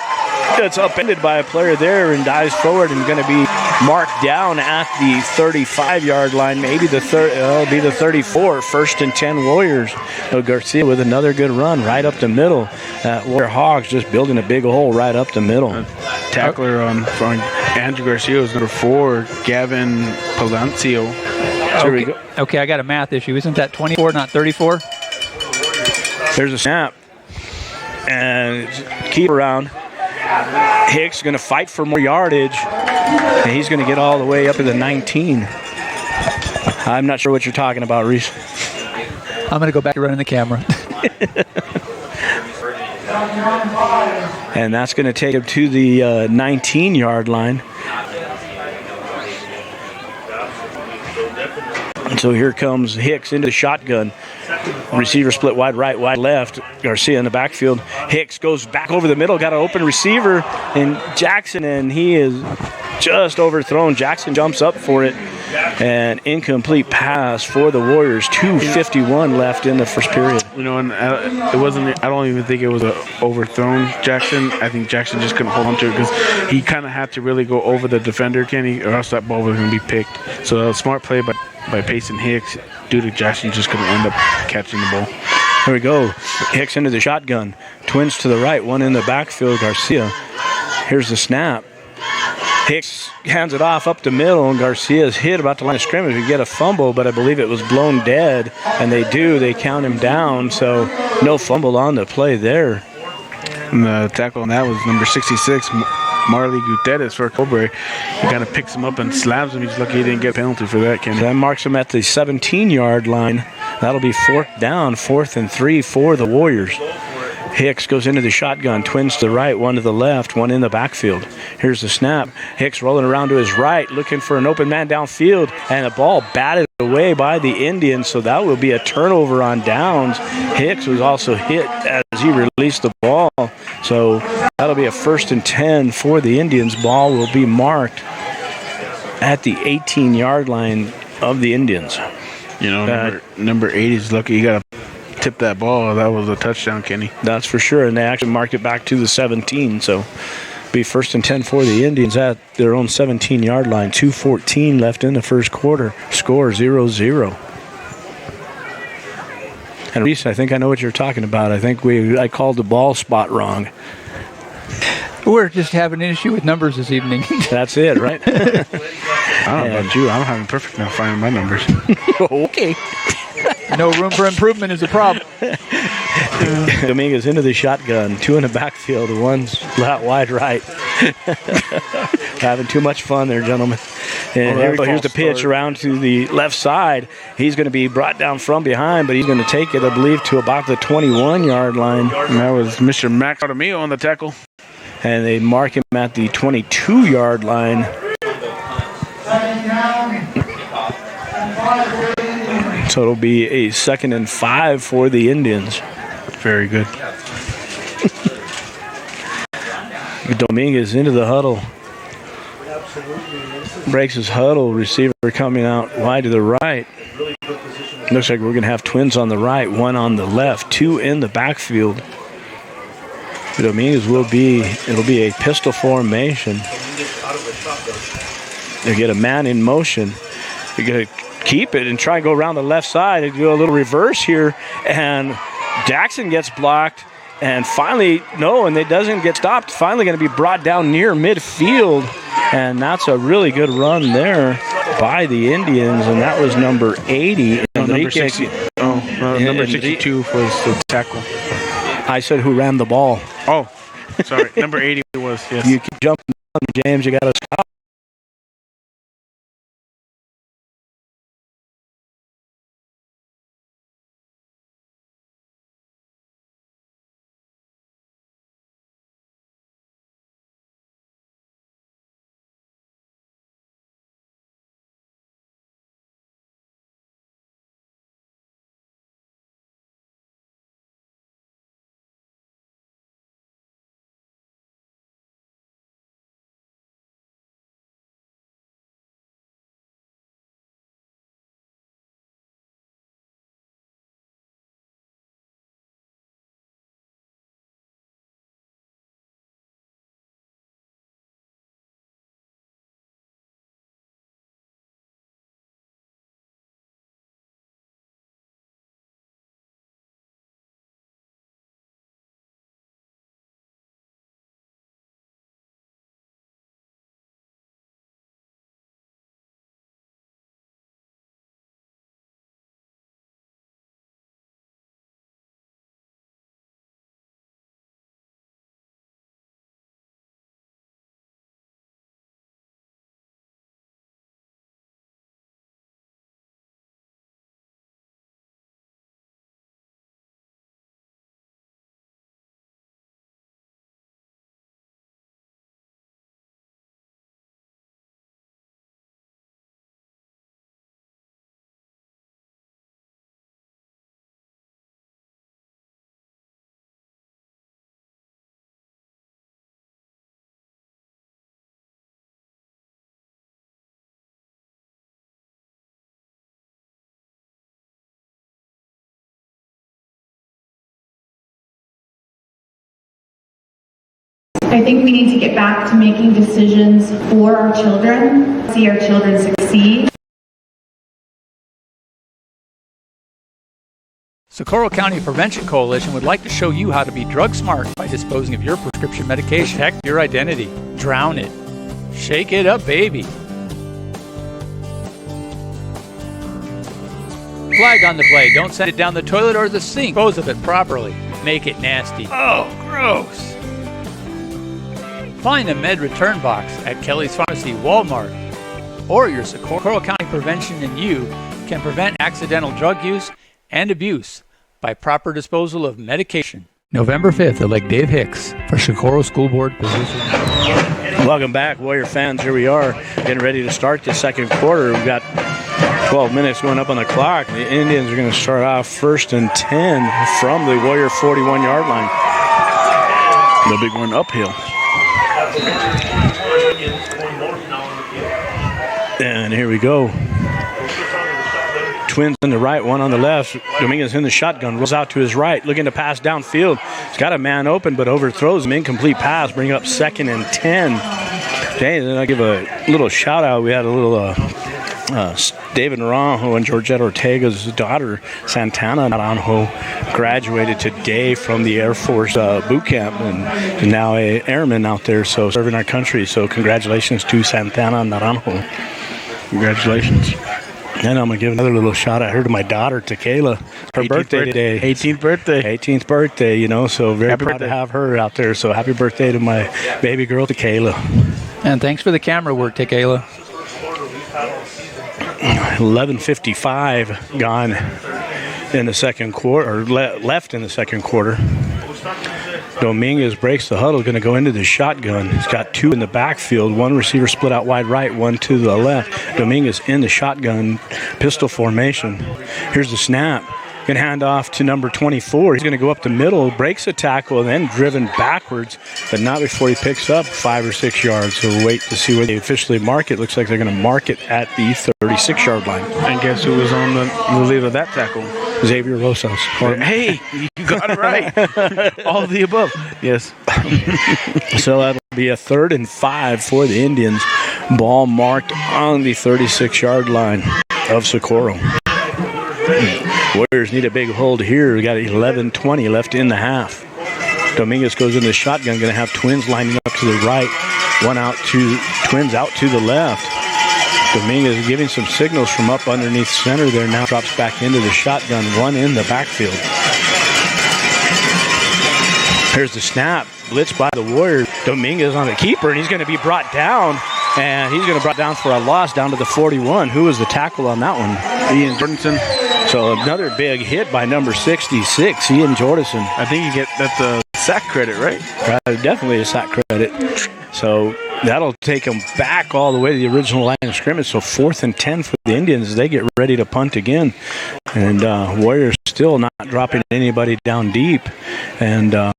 gets upended by a player there and dives forward and going to be marked down at the 35-yard line. Maybe it'll be the 34. 1st and 10 Warriors. So Garcia with another good run right up the middle. Warrior Hogs just building a big hole right up the middle. Tackler on Andrew Garcia was number 4, Gavin Palancio. Here we go. Okay, I got a math issue. Isn't that 24, not 34? There's a snap. And keep around. Hicks going to fight for more yardage. And he's going to get all the way up to the 19. I'm not sure what you're talking about, Reese. I'm going to go back to running the camera. And that's going to take him to the 19-yard line. And so here comes Hicks into the shotgun. Receiver split wide right, wide left. Garcia in the backfield. Hicks goes back over the middle, got an open receiver in Jackson, and he is just overthrown. Jackson jumps up for it. An incomplete pass for the Warriors. 2:51 left in the first period. And it wasn't. I don't even think it was a overthrown Jackson. I think Jackson just couldn't hold on to it because he kind of had to really go over the defender, Kenny, or else that ball was going to be picked. So a smart play by Payson Hicks due to Jackson just couldn't end up catching the ball. Here we go. Hicks into the shotgun. Twins to the right, one in the backfield. Garcia. Here's the snap. Hicks hands it off up the middle, and Garcia's hit about the line of scrimmage. We get a fumble, but I believe it was blown dead, and they count him down, so no fumble on the play there. And the tackle on that was number 66, Marley Gutierrez for Cobre. He kind of picks him up and slams him. He's lucky he didn't get a penalty for that, Kenny. So that marks him at the 17-yard line. That'll be 4th down, 4th and 3 for the Warriors. Hicks goes into the shotgun, twins to the right, one to the left, one in the backfield. Here's the snap. Hicks rolling around to his right, looking for an open man downfield, and the ball batted away by the Indians, so that will be a turnover on downs. Hicks was also hit as he released the ball, so that'll be a 1st and 10 for the Indians. Ball will be marked at the 18-yard line of the Indians. Number 8 is lucky he got a tip that ball. That was a touchdown, Kenny. That's for sure, and they actually marked it back to the 17, so be 1st and 10 for the Indians at their own 17-yard line. 2:14 left in the first quarter. Score 0-0. And Reese, I think I know what you're talking about. I think I called the ball spot wrong. We're just having an issue with numbers this evening. That's it, right? I don't know about you. I'm having perfect now finding my numbers. Okay. No room for improvement is a problem. Dominguez into the shotgun. 2 in the backfield. One's out wide right. Having too much fun there, gentlemen. And here's the pitch around to the left side. He's going to be brought down from behind, but he's going to take it, I believe, to about the 21-yard line. And that was Mr. Max Artemio on the tackle. And they mark him at the 22-yard line. So it'll be a 2nd and 5 for the Indians. Very good. Dominguez into the huddle. Breaks his huddle. Receiver coming out wide to the right. Looks like we're going to have twins on the right, 1 on the left, 2 in the backfield. Dominguez it'll be a pistol formation. They get a man in motion. They're going to keep it and try and go around the left side and do a little reverse here. And Jackson gets blocked. And finally, and it doesn't get stopped. Finally going to be brought down near midfield. And that's a really good run there by the Indians. And that was number 80. Number 60. Number 62 was the tackle. I said who ran the ball. Oh, sorry. Number 80 was, yes. You keep jumping on, James. You got to stop. I think we need to get back to making decisions for our children, see our children succeed. Socorro County Prevention Coalition would like to show you how to be drug smart by disposing of your prescription medication. Protect your identity. Drown it. Shake it up, baby. Flag on the play. Don't send it down the toilet or the sink. Dispose of it properly. Make it nasty. Oh, gross. Find a med return box at Kelly's Pharmacy, Walmart, or your Socorro County Prevention and you can prevent accidental drug use and abuse by proper disposal of medication. November 5th, elect Dave Hicks for Socorro School Board position. Welcome back, Warrior fans. Here we are getting ready to start the second quarter. We've got 12 minutes going up on the clock. The Indians are going to start off 1st and 10 from the Warrior 41-yard line. The big one uphill. And here we go. Twins on the right, 1 on the left. Dominguez in the shotgun, rolls out to his right, looking to pass downfield. He's got a man open, but overthrows him. Incomplete pass, bring up 2nd and 10. Okay, then I'll give a little shout out. We had a little David Naranjo and Georgette Ortega's daughter, Santana Naranjo, graduated today from the Air Force boot camp and is now an airman out there, so serving our country. So congratulations to Santana Naranjo. Congratulations. Then I'm going to give another little shout out here to my daughter, Tequila. Her birthday today. 18th birthday. 18th birthday, you know, so very Happy proud birthday. to have her out there. So happy birthday to my baby girl, Tequila. And thanks for the camera work, Tequila. 11:55 gone in the second quarter, or left in the second quarter. Dominguez breaks the huddle, going to go into the shotgun. He's got two in the backfield, one receiver split out wide right, one to the left. Dominguez in the shotgun, pistol formation. Here's the snap. Going to hand off to number 24. He's going to go up the middle, breaks a tackle, and then driven backwards, but not before he picks up 5 or 6 yards. So we'll wait to see where they officially mark it. Looks like they're going to mark it at the 36-yard line. And guess who was on the lead of that tackle? Xavier Rosas. Hey, you got it right. All of the above. Yes. So that'll be a 3rd and 5 for the Indians. Ball marked on the 36-yard line of Socorro. Warriors need a big hold here. We got 11:20 left in the half. Dominguez goes in the shotgun. Going to have twins lining up to the right. Twins out to the left. Dominguez is giving some signals from up underneath center there. Now drops back into the shotgun. One in the backfield. Here's the snap. Blitz by the Warriors. Dominguez on the keeper, and he's going to be brought down. And he's going to be brought down for a loss down to the 41. Who was the tackle on that one? Ian Jordanson. So another big hit by number 66, Ian Jordison. I think you get that sack credit, right? Definitely a sack credit. So that'll take them back all the way to the original line of scrimmage. So 4th and 10 for the Indians as they get ready to punt again. And Warriors still not dropping anybody down deep. And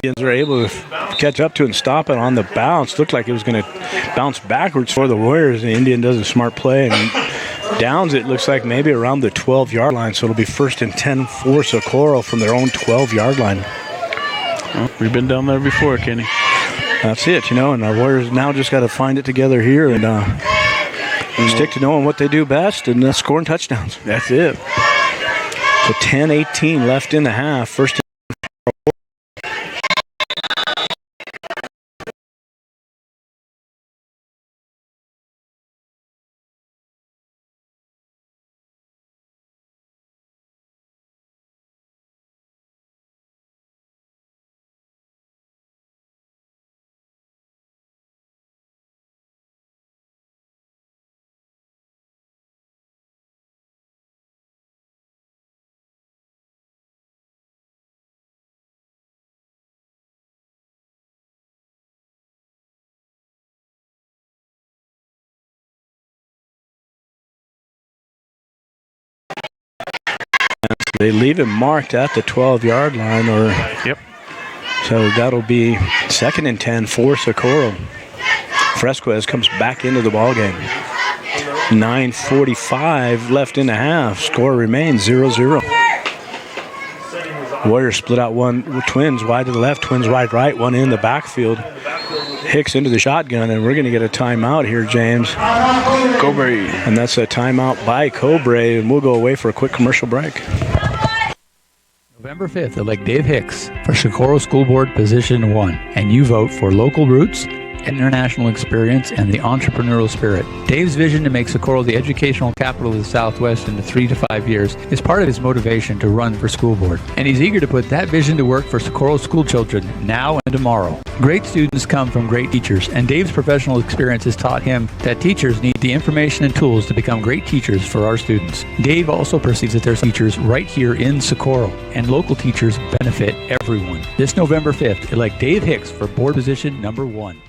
Indians are able to catch up to and stop it on the bounce. Looked like it was going to bounce backwards for the Warriors. The Indian does a smart play and downs it. Looks like maybe around the 12-yard line. So it'll be 1st and 10 for Socorro from their own 12-yard line. Well, we've been down there before, Kenny. That's it, you know. And our Warriors now just got to find it together here and stick to knowing what they do best and scoring touchdowns. That's it. So 10-18 left in the half. 1st and they leave him marked at the 12-yard line. Yep. So that'll be 2nd and 10 for Socorro. Fresquez comes back into the ballgame. 9:45 left in the half. Score remains 0-0. Warriors split out one. Twins wide to the left, twins wide right, one in the backfield. Hicks into the shotgun, and we're going to get a timeout here, James. Cobre. And that's a timeout by Cobre, and we'll go away for a quick commercial break. November 5th, elect Dave Hicks for Socorro School Board Position 1, and you vote for local roots, international experience, and the entrepreneurial spirit. Dave's vision to make Socorro the educational capital of the Southwest in the 3 to 5 years is part of his motivation to run for school board. And he's eager to put that vision to work for Socorro school children now and tomorrow. Great students come from great teachers, and Dave's professional experience has taught him that teachers need the information and tools to become great teachers for our students. Dave also perceives that there's teachers right here in Socorro, and local teachers benefit everyone. This November 5th, elect Dave Hicks for board position number 1.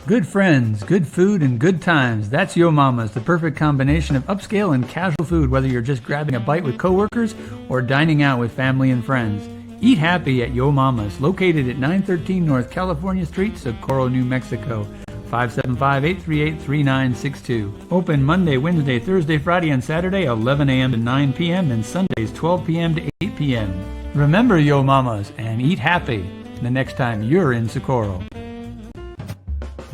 Good friends, good food, and good times. That's Yo Mama's, the perfect combination of upscale and casual food, whether you're just grabbing a bite with coworkers or dining out with family and friends. Eat happy at Yo Mama's, located at 913 North California Street, Socorro, New Mexico. 575-838-3962. Open Monday, Wednesday, Thursday, Friday, and Saturday, 11 a.m. to 9 p.m., and Sundays, 12 p.m. to 8 p.m. Remember Yo Mama's and eat happy the next time you're in Socorro.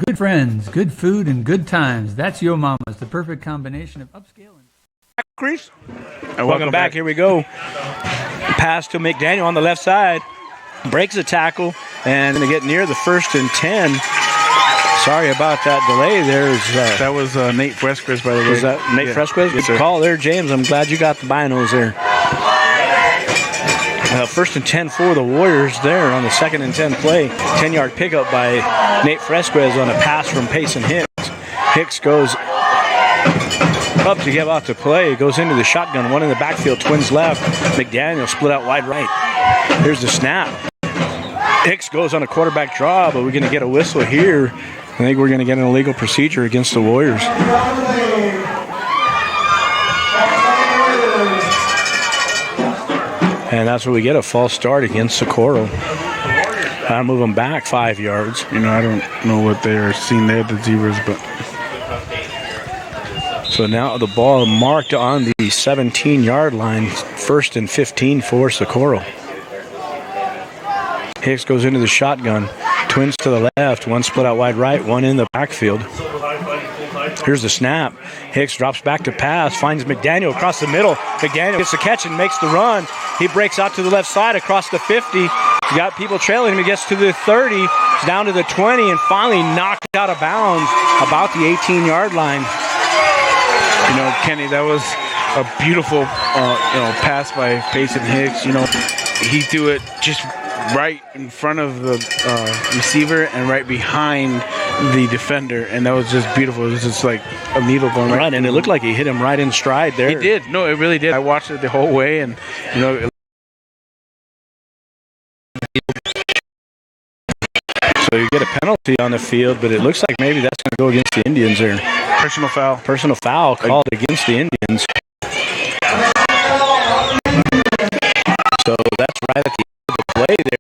Good friends, good food and good times. That's Yo Mama's, the perfect combination of upscale and... Crease. Welcome back. Here we go. Pass to McDaniel on the left side. Breaks a tackle and going to get near the 1st and 10. Sorry about that delay. That was Nate Fresquez, by the way. Was that Nate Fresquez? Yes, Good sir. call there, James. I'm glad you got the binos there. 1st and 10 for the Warriors there on the 2nd and 10 play. 10-yard pickup by Nate Fresquez on a pass from Payson Hicks. Hicks goes up to give out the play. Goes into the shotgun. One in the backfield. Twins left. McDaniel split out wide right. Here's the snap. Hicks goes on a quarterback draw, but we're going to get a whistle here. I think we're going to get an illegal procedure against the Warriors. And that's what we get, a false start against Socorro. I move them back 5 yards. You know, I don't know what they're seeing there, the Zebras, but... So now the ball marked on the 17-yard line, 1st and 15 for Socorro. Hicks goes into the shotgun. Twins to the left, one split out wide right, one in the backfield. Here's the snap. Hicks drops back to pass, finds McDaniel across the middle. McDaniel gets the catch and makes the run. He breaks out to the left side across the 50. He's got people trailing him. He gets to the 30. He's down to the 20 and finally knocked out of bounds about the 18-yard line. You know, Kenny, that was a beautiful, pass by Payson Hicks. You know, he threw it just right in front of the receiver and right behind the defender, and that was just beautiful. It was just like a needle going right, and it looked like he hit him right in stride there. He did. No, it really did. I watched it the whole way, and you know. So you get a penalty on the field, but it looks like maybe that's going to go against the Indians there. Personal foul. Personal foul called against the Indians. So that's right at the end of the play there.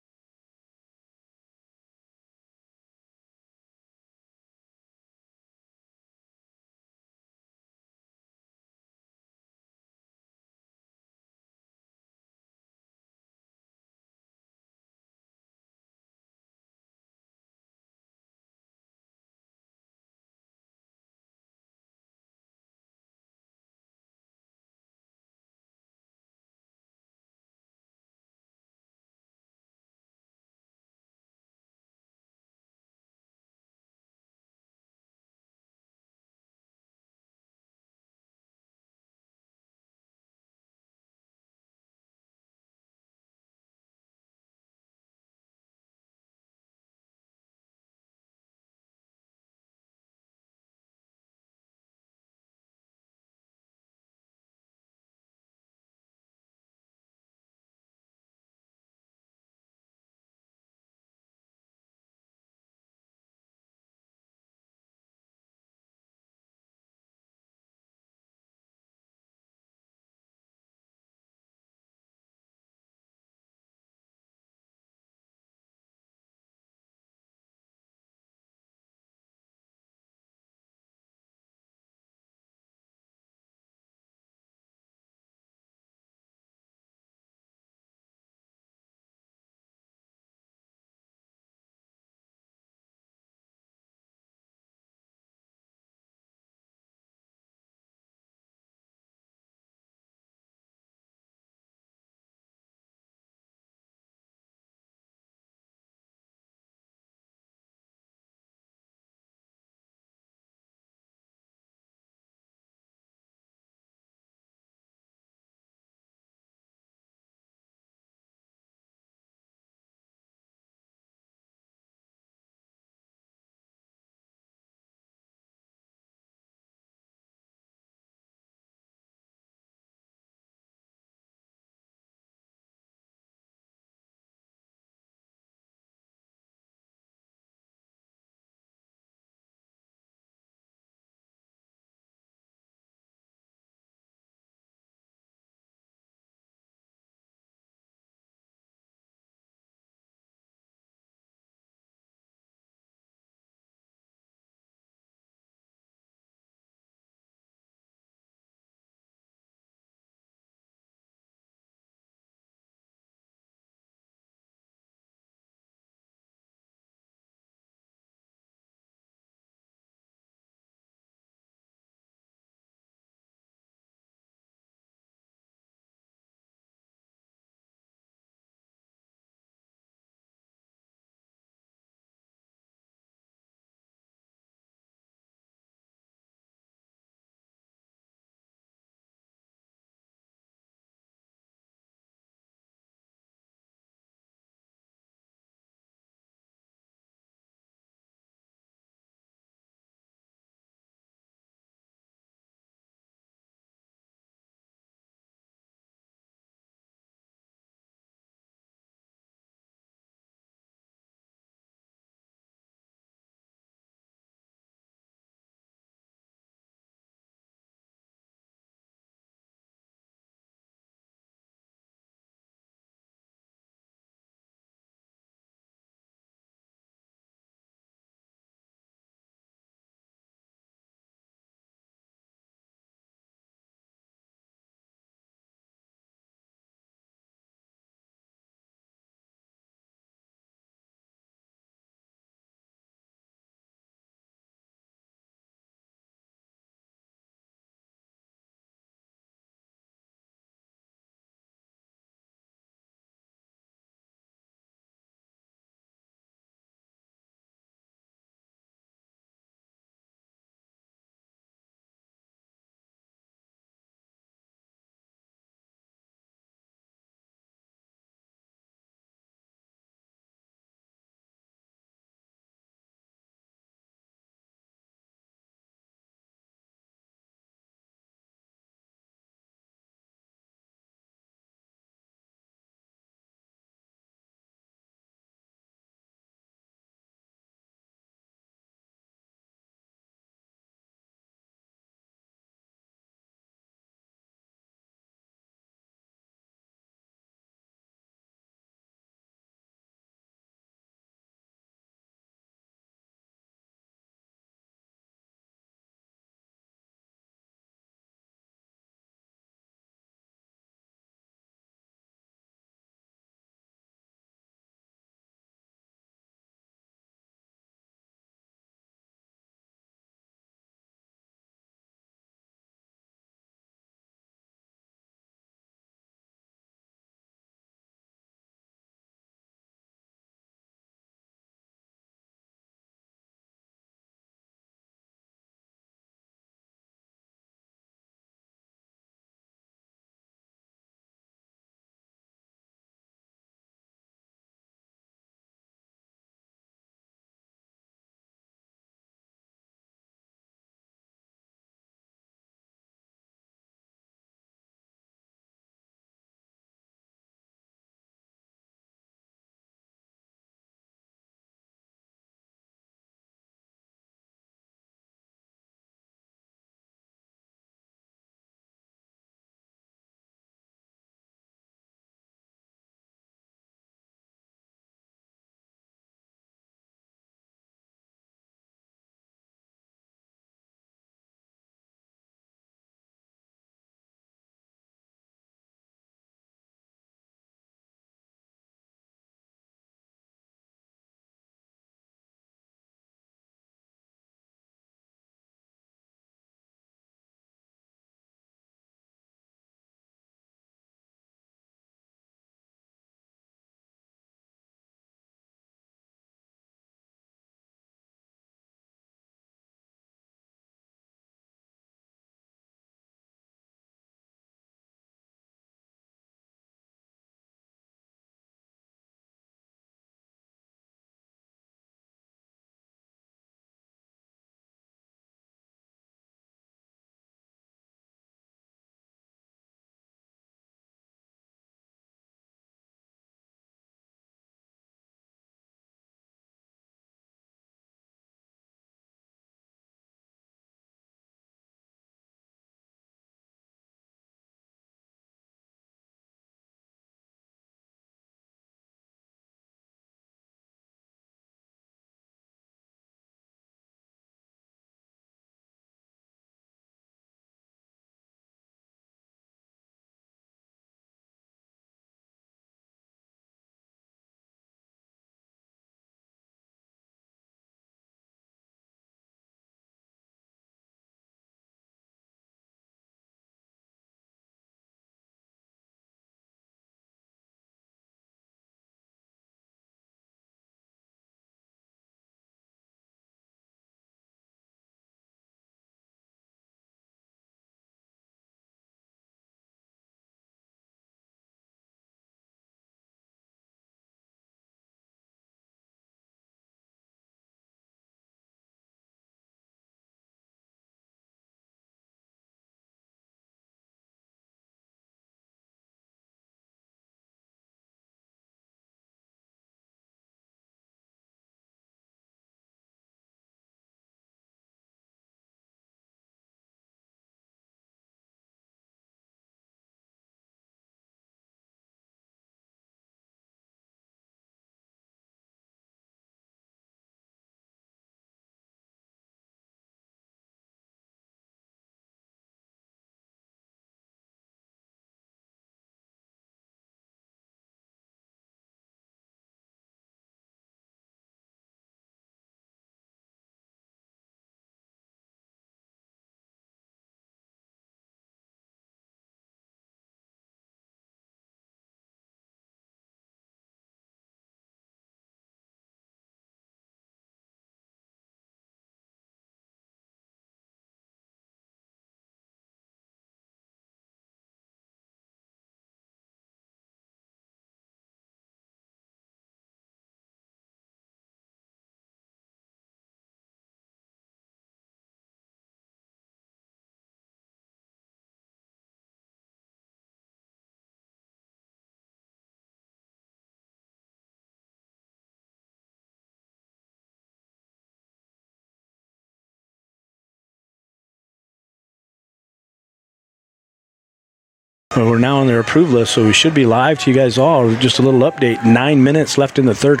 Well, we're now on their approved list, so we should be live to you guys all. Just a little update. 9 minutes left in the third.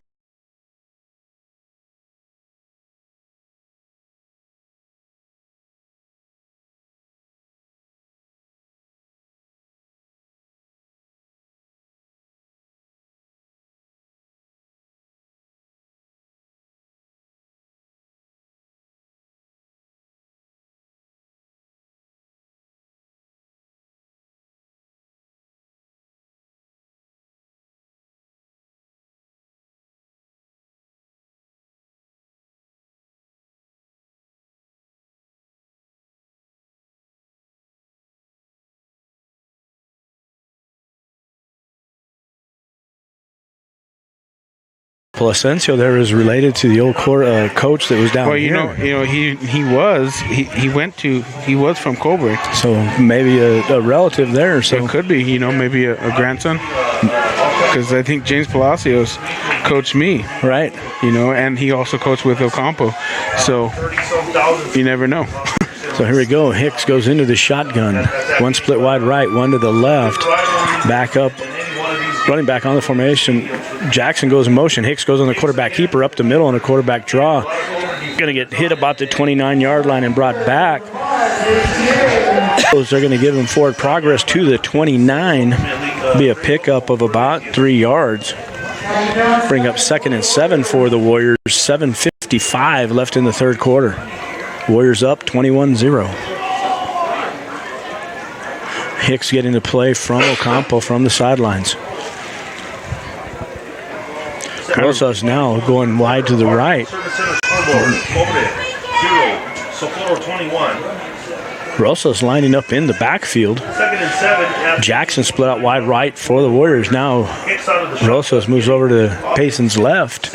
Placencio there is related to the old coach that was down here. Well, he was from Cobre. So maybe a relative there. So it could be, maybe a grandson. Because I think James Palacios coached me. Right. And he also coached with Ocampo. So you never know. So here we go. Hicks goes into the shotgun. One split wide right, one to the left. Back up. Running back on the formation. Jackson goes in motion. Hicks goes on the quarterback keeper up the middle on a quarterback draw. Going to get hit about the 29-yard line and brought back. They're going to give him forward progress to the 29. Be a pickup of about 3 yards. Bring up 2nd and 7 for the Warriors. 7:55 left in the third quarter. Warriors up 21-0. Hicks getting the play from Ocampo from the sidelines. Rosas now going wide to the right. Socorro 21. Rosas lining up in the backfield. 2nd and 7. Jackson split out wide right for the Warriors. Now Rosas moves over to Payson's left.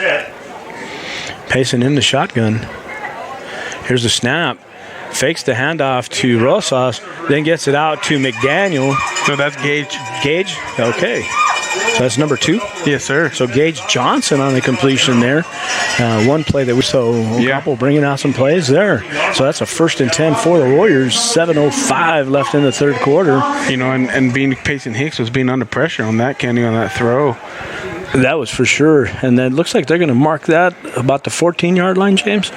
Payson in the shotgun. Here's the snap. Fakes the handoff to Rosas, then gets it out to McDaniel. No, that's Gage. Gage? Okay. So that's number 2? Yes, sir. So Gage Johnson on the completion there. One play that we saw Ocampo bringing out some plays there. So that's a 1st and 10 for the Warriors. 7:05 left in the third quarter. And being Payson Hicks was being under pressure on that, Kenny, on that throw. That was for sure. And then it looks like they're going to mark that about the 14-yard line, James?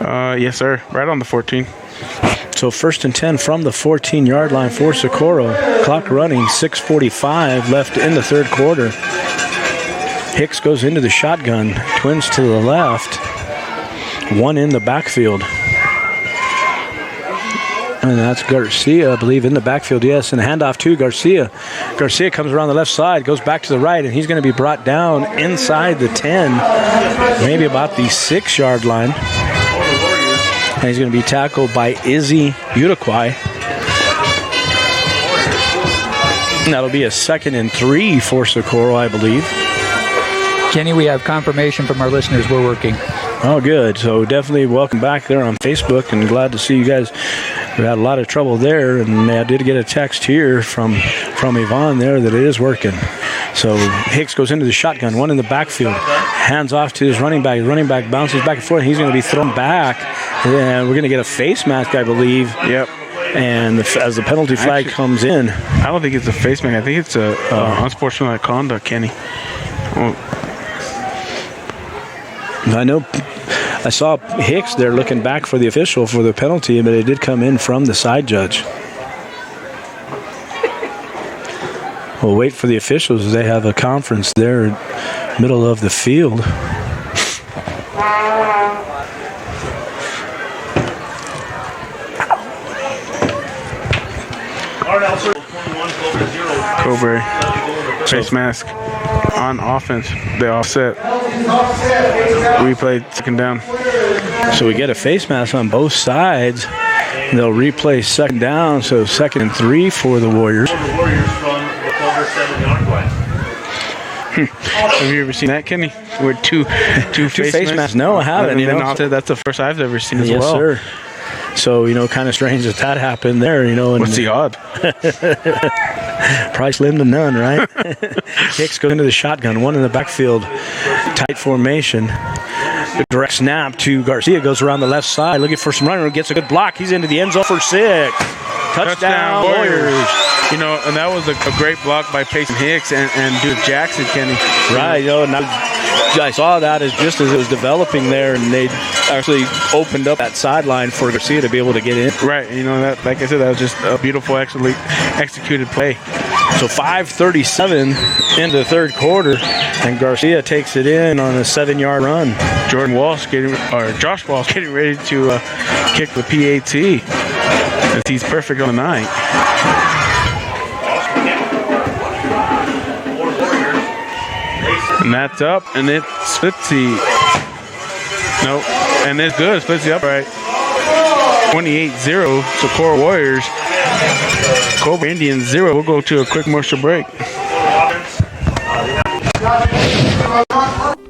Yes, sir. Right on the 14. So 1st and 10 from the 14-yard line for Socorro. Clock running, 6:45 left in the third quarter. Hicks goes into the shotgun. Twins to the left. One in the backfield. And that's Garcia, I believe, in the backfield, yes. And a handoff to Garcia. Garcia comes around the left side, goes back to the right, and he's going to be brought down inside the 10, maybe about the 6-yard line. And he's going to be tackled by Izzy Uruguay. And that'll be a 2nd and 3 for Socorro, I believe. Kenny, we have confirmation from our listeners we're working. Oh, good. So definitely welcome back there on Facebook, and glad to see you guys. We had a lot of trouble there, and I did get a text here from Yvonne there that it is working. So Hicks goes into the shotgun, one in the backfield, hands off to his running back. His running back bounces back and forth, and he's going to be thrown back. And we're going to get a face mask, I believe. Yep. And as the penalty flag comes in. I don't think it's a face mask. I think it's a unsportsmanlike conduct, Kenny. I know I saw Hicks there looking back for the official for the penalty, but it did come in from the side judge. We'll wait for the officials as they have a conference there middle of the field. Cobre, face mask on offense. They offset. Replay 2nd down. So we get a face mask on both sides. They'll replay 2nd down, so 2nd and 3 for the Warriors. Have you ever seen that, Kenny? With two face masks? No, I haven't. That's the first I've ever seen as yes, well. Sir. So, kind of strange that happened there, And what's the odd? Probably slim to none, right? Hicks goes into the shotgun, one in the backfield, tight formation. Direct snap to Garcia, goes around the left side, looking for some running room, gets a good block. He's into the end zone for 6. Touchdown, Warriors. You know, and that was a great block by Peyton Hicks and Duke Jackson, Kenny. Right, you know, and I saw that as just as it was developing there, and they actually opened up that sideline for Garcia to be able to get in. Right, you know, that, like I said, that was just a beautiful, actually executed play. So 5:37 into the third quarter, and Garcia takes it in on a 7-yard run. Josh Walsh getting ready to kick the PAT. As he's perfect on the night. And that's up, and it splits the. Nope, and it's good. Splits the upright. 28-0, Socorro Warriors. Cobre Indians 0. We'll go to a quick commercial break.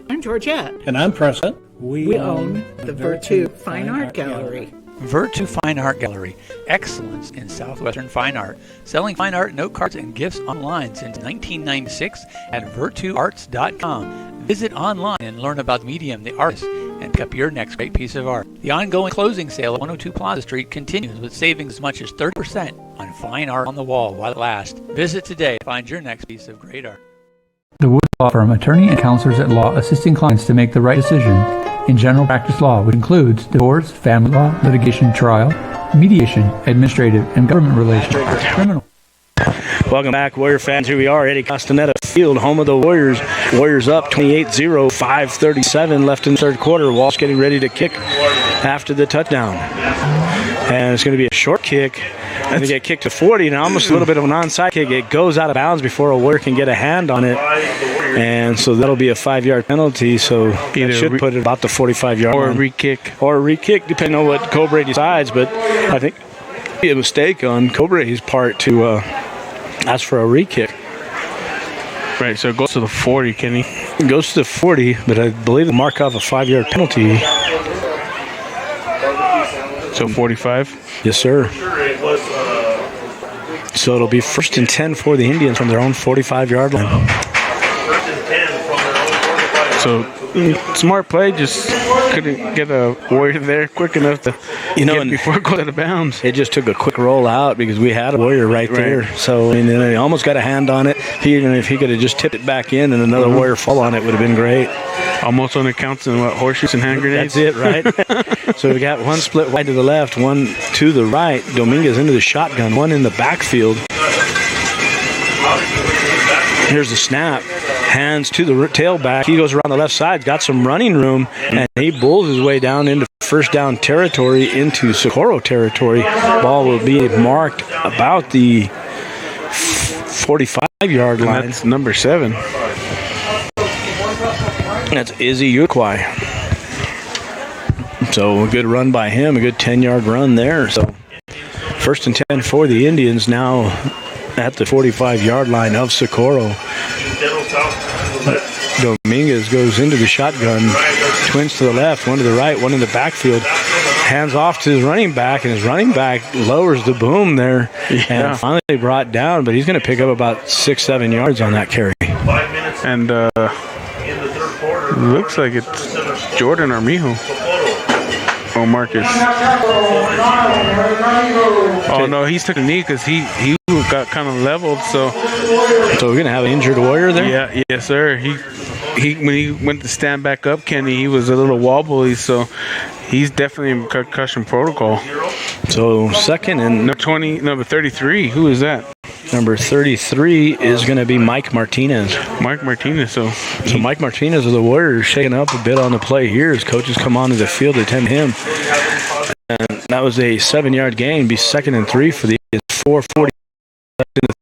I'm Georgette. And I'm Preston. We own the Virtu Fine Art Gallery. Virtu Fine Art Gallery, excellence in Southwestern fine art. Selling fine art note cards and gifts online since 1996 at virtuarts.com. Visit online and learn about the medium, the artist, and pick up your next great piece of art. The ongoing closing sale at 102 Plaza Street continues with savings as much as 30% on fine art on the wall while it lasts. Visit today to find your next piece of great art. The Wood Law Firm, attorney and counselors at law, assisting clients to make the right decision in general practice law, which includes divorce, family law, litigation, trial, mediation, administrative, and government relations, criminal. Welcome back, Warrior fans. Here we are, Eddie Castaneda Field, home of the Warriors. Warriors up 28-0, 5:37 left in the third quarter. Walsh getting ready to kick after the touchdown. And it's going to be a short kick. I think it kicked to 40, and almost a little bit of an onside kick. It goes out of bounds before a Warrior can get a hand on it. And so that'll be a 5-yard penalty. So it should put it about the 45-yard line. Or a re-kick. Or a re-kick, depending on what Cobre decides. But I think it'd be a mistake on Cobre's part to ask for a re-kick. Right, so it goes to the 40, Kenny. It goes to the 40, but I believe they'll mark off a 5-yard penalty. So 45? Yes, sir. So it'll be 1st and 10 for the Indians from their own 45-yard line. So smart play, just couldn't get a Warrior there quick enough to get before it goes out of bounds. It just took a quick roll out because we had a Warrior right there. So and then he almost got a hand on it. Even if he could have just tipped it back in and another Warrior fall on it, would have been great. Almost on accounts in horseshoes and hand grenades. That's it, right? So we got one split wide to the left, one to the right. Dominguez into the shotgun, one in the backfield. Here's the snap. Hands to the tailback. He goes around the left side, got some running room, and he bulls his way down into first down territory, into Socorro territory. Ball will be marked about the 45-yard line. That's number 7. That's Izzy Uruguay. So a good run by him, a good 10-yard run there. So 1st and 10 for the Indians now at the 45-yard line of Socorro. Dominguez goes into the shotgun, twins to the left, one to the right, one in the backfield. Hands off to his running back, and his running back lowers the boom there and finally brought down, but he's going to pick up about 6-7 yards on that carry. And looks like it's Jordan Armijo. Oh, Marcus. Oh, no, he's took a knee because he got kind of leveled. So we're going to have an injured Warrior there? Yeah, yes, sir. He when he went to stand back up, Kenny, he was a little wobbly. So he's definitely in concussion protocol. So second and number 33. Who is that? Number 33 is going to be Mike Martinez. Mike Martinez. So Mike Martinez of the Warriors shaking up a bit on the play here as coaches come onto the field to attend him. And that was a 7-yard gain. Be 2nd and 3 for the 4:40 left in the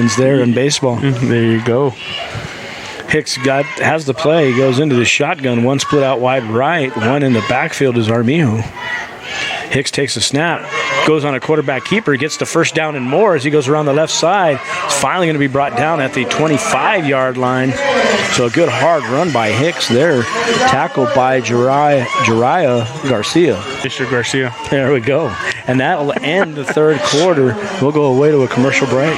Indians there in baseball. There you go. Hicks has the play. He goes into the shotgun. One split out wide right. One in the backfield is Armijo. Hicks takes a snap. Goes on a quarterback keeper. Gets the first down and more as he goes around the left side. It's finally going to be brought down at the 25-yard line. So a good hard run by Hicks there. Tackled by Jiraiya Garcia. Mr. Garcia. There we go. And that'll end the third quarter. We'll go away to a commercial break.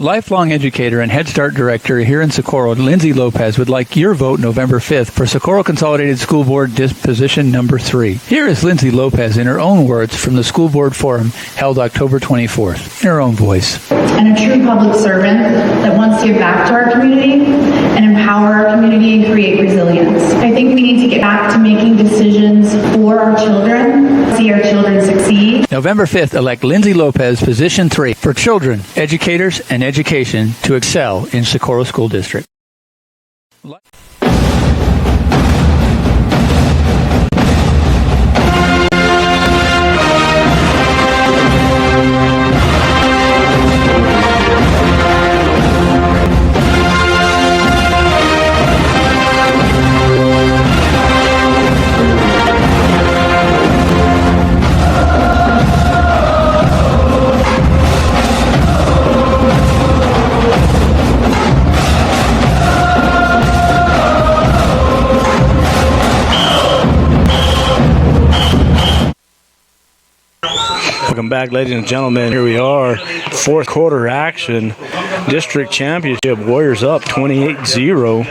Lifelong educator and Head Start director here in Socorro, Lindsay Lopez, would like your vote November 5th for Socorro Consolidated School Board Disposition Number 3. Here is Lindsay Lopez in her own words from the School Board Forum held October 24th, in her own voice. And a true public servant that wants to give back to our community and empower our community and create resilience. I think we need to get back to making decisions for our children, see our children succeed. November 5th, elect Lindsay Lopez, Position 3, for children, educators, and education to excel in Socorro School District. Welcome back, ladies and gentlemen. Here we are, fourth quarter action. District championship, Warriors up 28-0.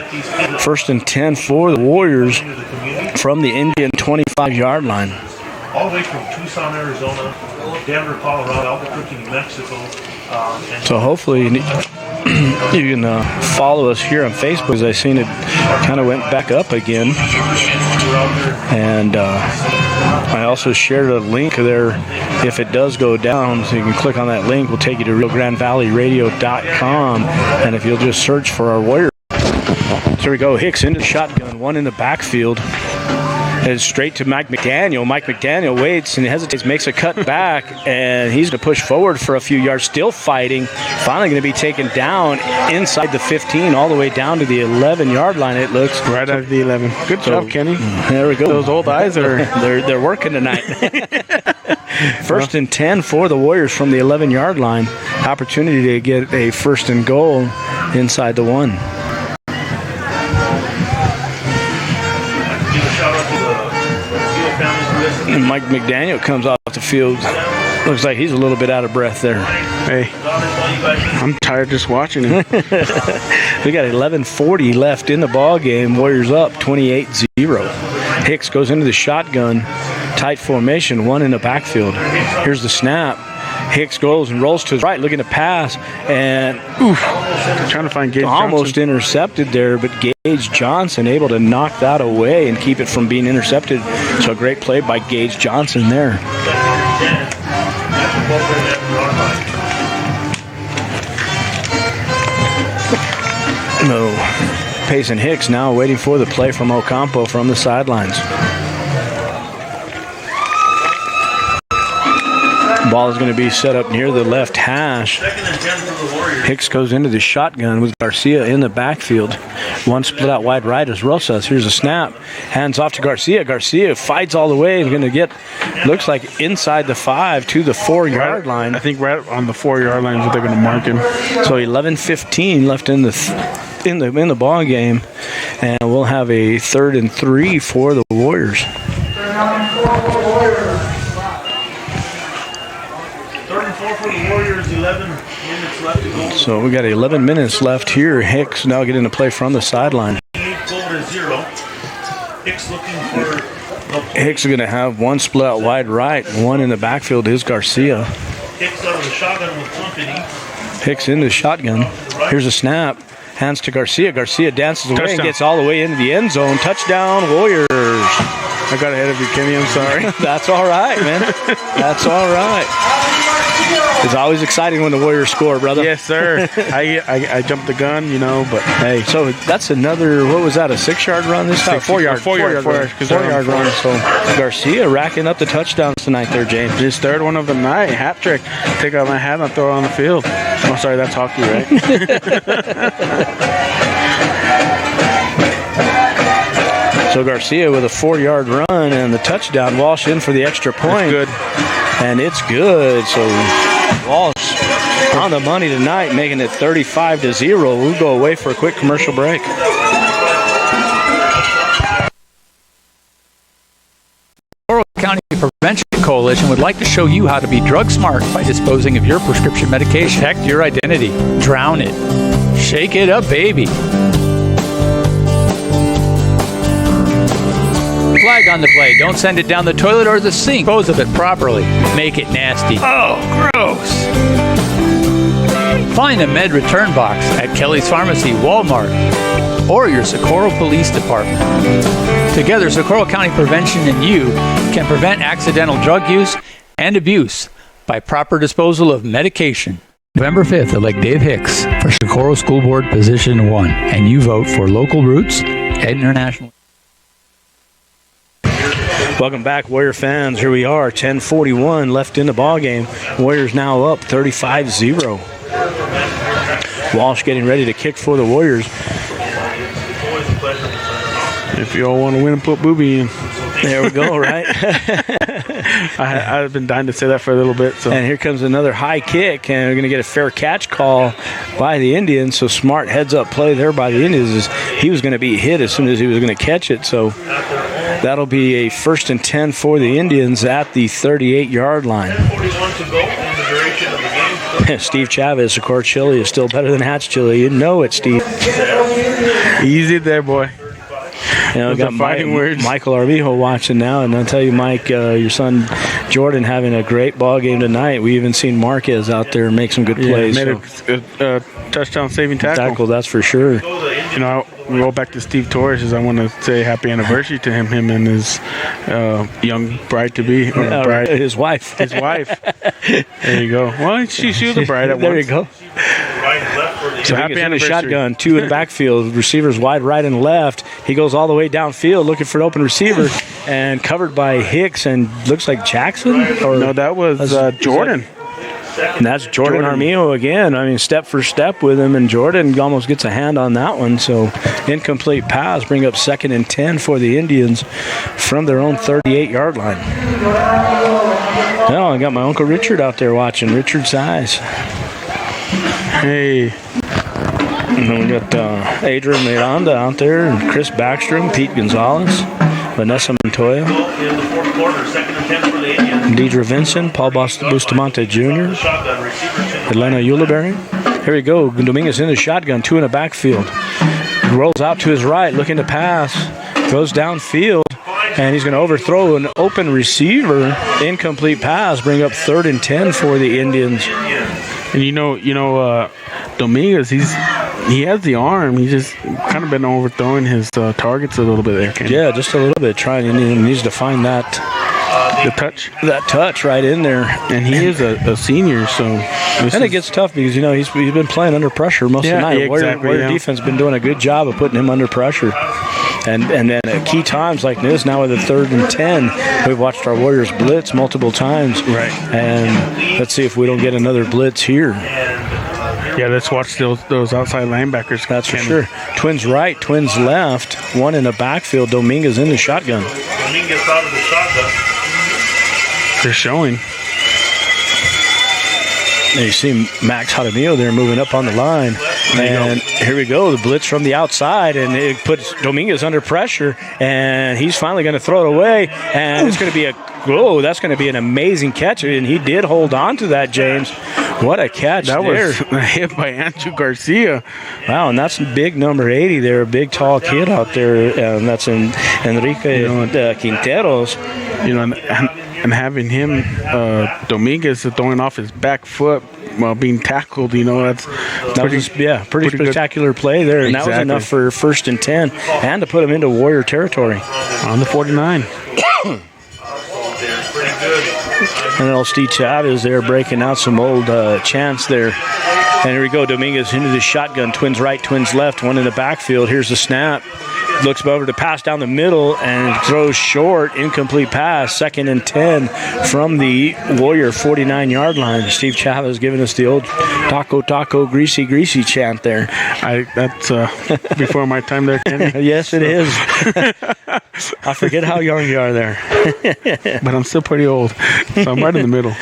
First and 10 for the Warriors from the Indian 25-yard line. All the way from Tucson, Arizona, Denver, Colorado, Albuquerque, New Mexico. So hopefully you can follow us here on Facebook, as I've seen it kind of went back up again. And I also shared a link there. If it does go down, so you can click on that link, we'll take you to RioGrandeValleyRadio.com. And if you'll just search for our Warriors. So here we go. Hicks into the shotgun, one in the backfield. Heads straight to Mike McDaniel. Mike McDaniel waits and hesitates, makes a cut back, and he's going to push forward for a few yards, still fighting. Finally going to be taken down inside the 15, all the way down to the 11-yard line, it looks. Right out of the 11. Good job, Kenny. There we go. Those old eyes are... they're working tonight. First and 10 for the Warriors from the 11-yard line. Opportunity to get a first and goal inside the 1. And Mike McDaniel comes off the field. Looks like he's a little bit out of breath there. Hey, I'm tired just watching him. We got 11:40 left in the ball game. Warriors up 28-0. Hicks goes into the shotgun. Tight formation, one in the backfield. Here's the snap. Hicks goes and rolls to his right, looking to pass, and trying to find Gage almost Johnson. Intercepted there, but Gage Johnson able to knock that away and keep it from being intercepted. So a great play by Gage Johnson there. No. Payson Hicks now waiting for the play from Ocampo from the sidelines. Ball is going to be set up near the left hash. Hicks goes into the shotgun with Garcia in the backfield. One split out wide right is Rosas. Here's a snap. Hands off to Garcia. Garcia fights all the way. He's going to get, looks like inside the 5 to the 4-yard line. I think right on the 4-yard line is what they're going to mark him. So 11:15 left in the ball game, and we'll have a 3rd and 3 for the Warriors. Warriors, 11 minutes left to go. So we got 11 minutes left here. Hicks now getting to play from the sideline. 8-0. Hicks looking for... Hicks is going to have one split out wide right. One in the backfield is Garcia. Hicks out of the shotgun with company. Hicks into the shotgun. Here's a snap. Hands to Garcia. Garcia dances away and gets all the way into the end zone. Touchdown, Warriors. I got ahead of you, Kenny. I'm sorry. That's all right, man. That's all right. It's always exciting when the Warriors score, brother. Yes, sir. I jumped the gun, you know, but Hey, so that's another, what was that, a 6-yard run this time? 4-yard run. So Garcia racking up the touchdowns tonight there, James. his third one of the night, hat trick. Take out my hat and throw it on the field. Oh, sorry, that's hockey, right? So Garcia with a 4-yard run and the touchdown. Walsh in for the extra point. That's good. And it's good. So Walsh on the money tonight, making it 35-0. We'll go away for a quick commercial break. Socorro County Prevention Coalition would like to show you how to be drug smart by disposing of your prescription medication. Protect your identity. Drown it. Shake it up, baby. Flag on the play. Don't send it down the toilet or the sink. Dispose of it properly. Make it nasty. Oh, gross. Find a med return box at Kelly's Pharmacy, Walmart, or your Socorro Police Department. Together, Socorro County Prevention and you can prevent accidental drug use and abuse by proper disposal of medication. November 5th, elect Dave Hicks for Socorro School Board Position 1, and you vote for local roots and international. Welcome back, Warrior fans. Here we are, 10:41 left in the ball game. Warriors now up 35-0. Walsh getting ready to kick for the Warriors. If you all want to win, put Booby in. There we go, right? I've been dying to say that for a little bit. So. And here comes another high kick, and we're going to get a fair catch call by the Indians. So smart heads-up play there by the Indians. He was going to be hit as soon as he was going to catch it. So that'll be a 1st and 10 for the Indians at the 38-yard line. Steve Chavez, Socorro chili is still better than Hatch chili. You know it, Steve. Easy there, boy. You know, we got Michael Armijo watching now, and I'll tell you, Mike, your son Jordan having a great ball game tonight. We even seen Marquez out there make some good plays. Made a touchdown-saving tackle. That's for sure. You know, we go back to Steve Torres. I want to say happy anniversary to him and his young bride-to-be. His wife. His wife. There you go. Well, she was a bride at once. There you go. So happy anniversary. Shotgun, 2 in the backfield. Receivers wide right and left. He goes all the way downfield looking for an open receiver and covered by Hicks and looks like Jackson. Or no, that was Jordan. And that's Jordan Armijo again. I mean, step for step with him, and Jordan almost gets a hand on that one. So incomplete pass, bring up 2nd and 10 for the Indians from their own 38-yard line. Well, I got my Uncle Richard out there watching. Richard Size. Hey. And then we got Adrian Miranda out there, and Chris Backstrom, Pete Gonzalez, Vanessa Montoya, Deidre Vincent, Paul Bustamante Jr., Elena Uliberry. Here we go. Dominguez in the shotgun, 2 in the backfield. Rolls out to his right, looking to pass. Goes downfield, and he's going to overthrow an open receiver. Incomplete pass. Bring up 3rd and 10 for the Indians. And you know, Dominguez, he has the arm. He's just kind of been overthrowing his targets a little bit there. Yeah, just a little bit. He needs to find that touch right in there. And he is a senior, so. And it gets tough because, you know, he's been playing under pressure most of the night. Warrior defense has been doing a good job of putting him under pressure. And then at key times like this, now with the 3rd and 10, we've watched our Warriors blitz multiple times. Right. And let's see if we don't get another blitz here. Yeah, let's watch those outside linebackers. That's for sure. Twins right, twins left. 1 in the backfield. Dominguez in the shotgun. Dominguez out of the shotgun. They're showing. And you see Max Jaramillo there moving up on the line. And here we go, the blitz from the outside, and it puts Dominguez under pressure, and he's finally going to throw it away, and it's going to be that's going to be an amazing catch, and he did hold on to that, James. What a catch that there. Was a hit by Andrew Garcia. Wow, and that's big number 80 there, a big tall kid out there, and that's Enrique Quinteros. You know, and having him, Dominguez, throwing off his back foot while being tackled, you know, that's pretty spectacular play there. And exactly. That was enough for 1st and 10 and to put him into Warrior territory. On the 49. there. Pretty good. And old Steve Chavez there breaking out some old chants there. And here we go. Dominguez into the shotgun. Twins right, twins left. One in the backfield. Here's the snap. Looks over to pass down the middle and throws short. Incomplete pass. 2nd and 10 from the Warrior 49-yard line. Steve Chavez giving us the old taco, taco, greasy, greasy chant there. That's before my time there, Kenny. Yes, it is. I forget how young you are there. But I'm still pretty old. So I'm right in the middle.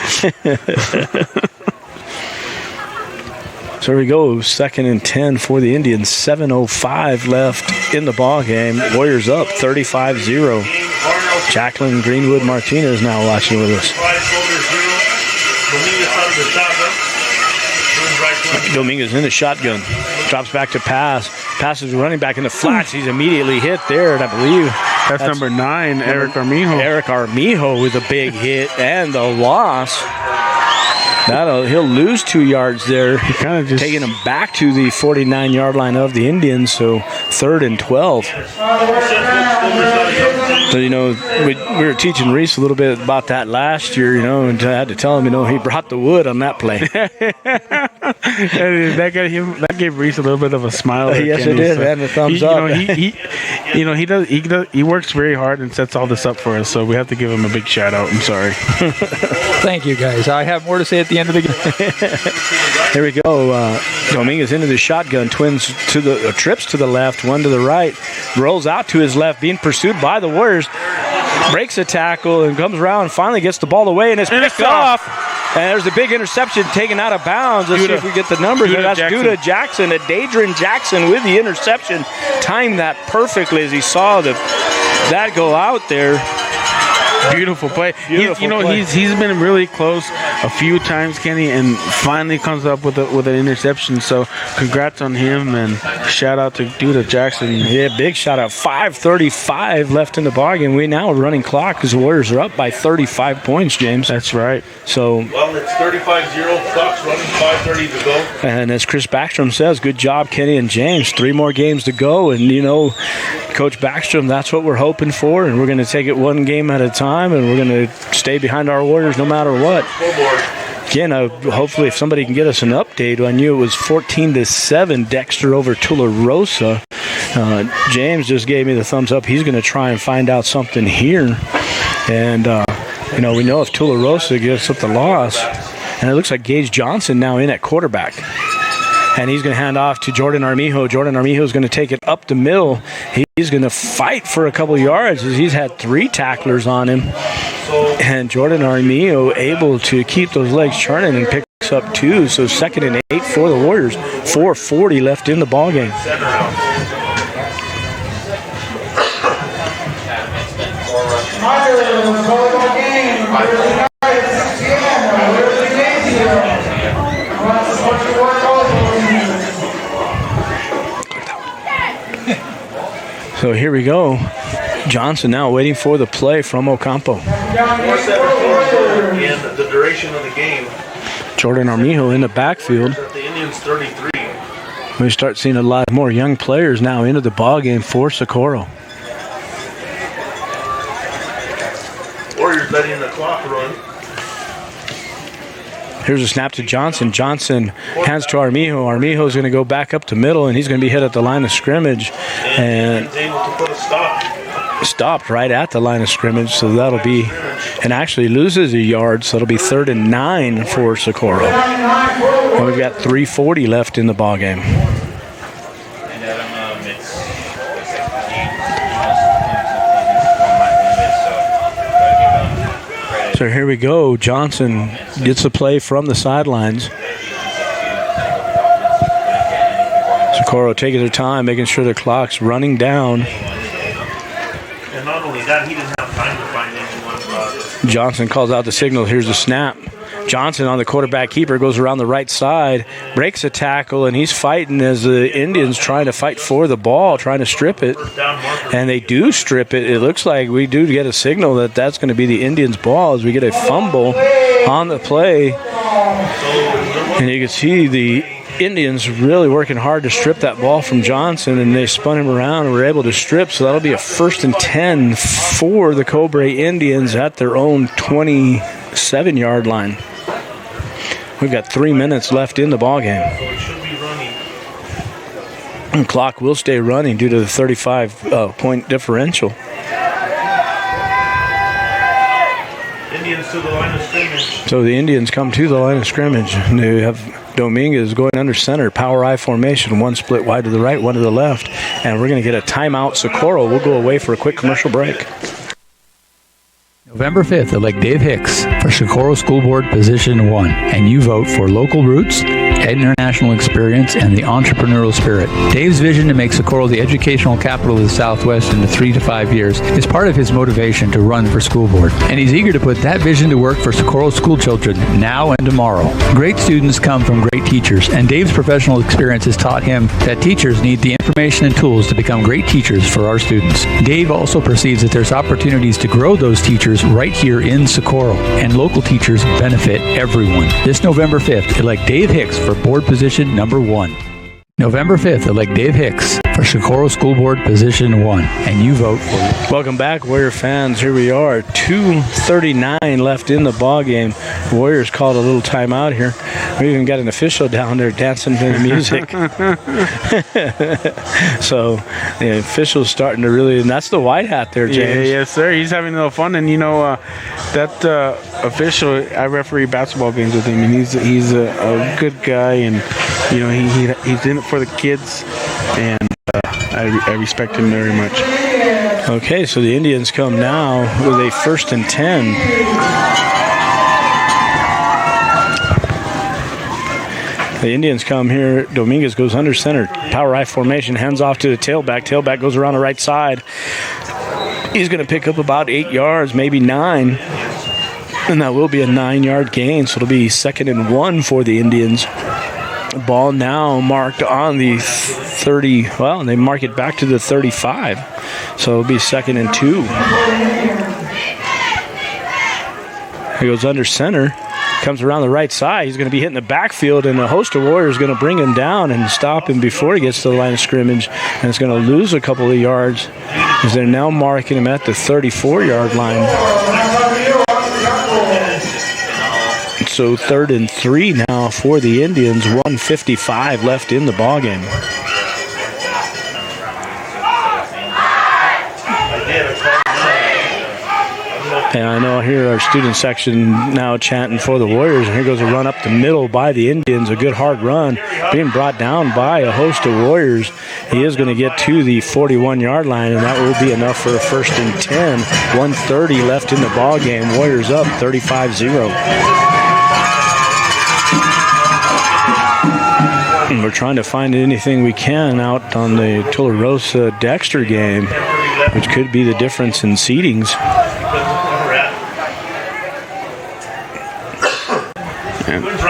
So here we go, 2nd and 10 for the Indians. 7:05 left in the ball game. Warriors up 35-0. Jacqueline Greenwood Martinez now watching with us. Dominguez in the shotgun. Drops back to pass. Passes running back in the flats. He's immediately hit there, and I believe that's number 9, Eric Armijo. Eric Armijo with a big hit and the loss. He'll lose 2 yards there. He kind of just taking him back to the 49-yard line of the Indians, so 3rd and 12. So, we were teaching Reese a little bit about that last year, and I had to tell him, he brought the wood on that play. that gave Reese a little bit of a smile. Yes, Kenny. It did, and a thumbs up. He works very hard and sets all this up for us, so we have to give him a big shout out. I'm sorry. Thank you, guys. I have more to say at the end of the game. Here we go. Dominguez into the shotgun. Twins trips to the left, one to the right. Rolls out to his left, being pursued by the Warriors. Breaks a tackle and comes around and finally gets the ball away and is picked off. And there's a big interception taken out of bounds. Let's see if we get the numbers. That's Duda Jackson. Adrian Jackson with the interception. Timed that perfectly as he saw that go out there. Beautiful play. He's been really close a few times, Kenny, and finally comes up with an interception. So congrats on him and shout out to Duda Jackson. Yeah, big shout out. 5:35 left in the ballgame. We now are running clock because the Warriors are up by 35 points, James. That's right. So it's 35-0. Clock's running. 5:30 to go. And as Chris Backstrom says, good job, Kenny and James. 3 more games to go, and Coach Backstrom, that's what we're hoping for, and we're going to take it one game at a time, and we're going to stay behind our Warriors no matter what. Again, hopefully if somebody can get us an update, I knew it was 14-7 Dexter over Tularosa. James just gave me the thumbs up. He's going to try and find out something here. And, we know if Tularosa gives up the loss, and it looks like Gage Johnson now in at quarterback. And he's going to hand off to Jordan Armijo. Jordan Armijo is going to take it up the middle. He's going to fight for a couple yards as he's had 3 tacklers on him. And Jordan Armijo able to keep those legs churning and picks up 2. So 2nd and 8 for the Warriors. 4:40 left in the ballgame. So here we go. Johnson now waiting for the play from Ocampo. 4:74 in the duration of the game. Jordan Armijo in the backfield. The Indians 33. We start seeing a lot more young players now into the ball game for Socorro. Warriors letting the clock run. Here's a snap to Johnson. Johnson hands to Armijo. Armijo is going to go back up the middle, and he's going to be hit at the line of scrimmage. And he's able to put a stop. Stopped right at the line of scrimmage, so that'll be, and actually loses a yard, so it'll be 3rd and 9 for Socorro. And we've got 3:40 left in the ball game. So here we go. Johnson gets the play from the sidelines. Socorro taking their time, making sure the clock's running down. And not only that, he didn't have time to find anyone. Johnson calls out the signal. Here's the snap. Johnson on the quarterback keeper goes around the right side, breaks a tackle, and he's fighting as the Indians trying to fight for the ball, trying to strip it. And they do strip it. It looks like we do get a signal that that's going to be the Indians' ball as we get a fumble on the play. And you can see the Indians really working hard to strip that ball from Johnson, and they spun him around and were able to strip, so that'll be a 1st and 10 for the Cobre Indians at their own 27-yard line. We've got 3 minutes left in the ballgame. The clock will stay running due to the 35-point differential. Indians to the line of scrimmage. So the Indians come to the line of scrimmage. They have Dominguez going under center, power I formation, one split wide to the right, one to the left. And we're going to get a timeout. Socorro will go away for a quick commercial break. November 5th, elect Dave Hicks for Socorro School Board Position 1, and you vote for local roots, international experience, and the entrepreneurial spirit. Dave's vision to make Socorro the educational capital of the Southwest in the 3 to 5 years is part of his motivation to run for school board, and he's eager to put that vision to work for Socorro school children now and tomorrow. Great students come from great teachers, and Dave's professional experience has taught him that teachers need the information and tools to become great teachers for our students. Dave also perceives that there's opportunities to grow those teachers right here in Socorro, and local teachers benefit everyone. This November 5th, elect Dave Hicks for board position number 1. November 5th, elect Dave Hicks for Socorro School Board Position 1, and you vote for it. Welcome back, Warrior fans. Here we are, 2:39 left in the ball game. Warriors called a little timeout here. We even got an official down there dancing to the music. So the official's starting to really, and that's the white hat there, James. Yeah, yes, sir. He's having a little fun, and that official, I referee basketball games with him, and he's a good guy, and he's in it for the kids, and I respect him very much. Okay, so the Indians come now with a 1st and 10. The Indians come here. Dominguez goes under center. Power I formation, hands off to the tailback. Tailback goes around the right side. He's going to pick up about 8 yards, maybe 9. And that will be a 9-yard gain, so it'll be 2nd and 1 for the Indians. Ball now marked on the 30. Well, they mark it back to the 35. So it'll be 2nd and 2. He goes under center. Comes around the right side. He's going to be hitting the backfield, and a host of Warriors going to bring him down and stop him before he gets to the line of scrimmage. And it's going to lose a couple of yards as they're now marking him at the 34-yard line. So 3rd and 3 now for the Indians. 1:55 left in the ballgame. And I know here our student section now chanting for the Warriors. And here goes a run up the middle by the Indians. A good hard run being brought down by a host of Warriors. He is going to get to the 41-yard line, and that will be enough for a 1st and 10. 1:30 left in the ball game. Warriors up 35-0. And we're trying to find anything we can out on the Tularosa-Dexter game, which could be the difference in seedings.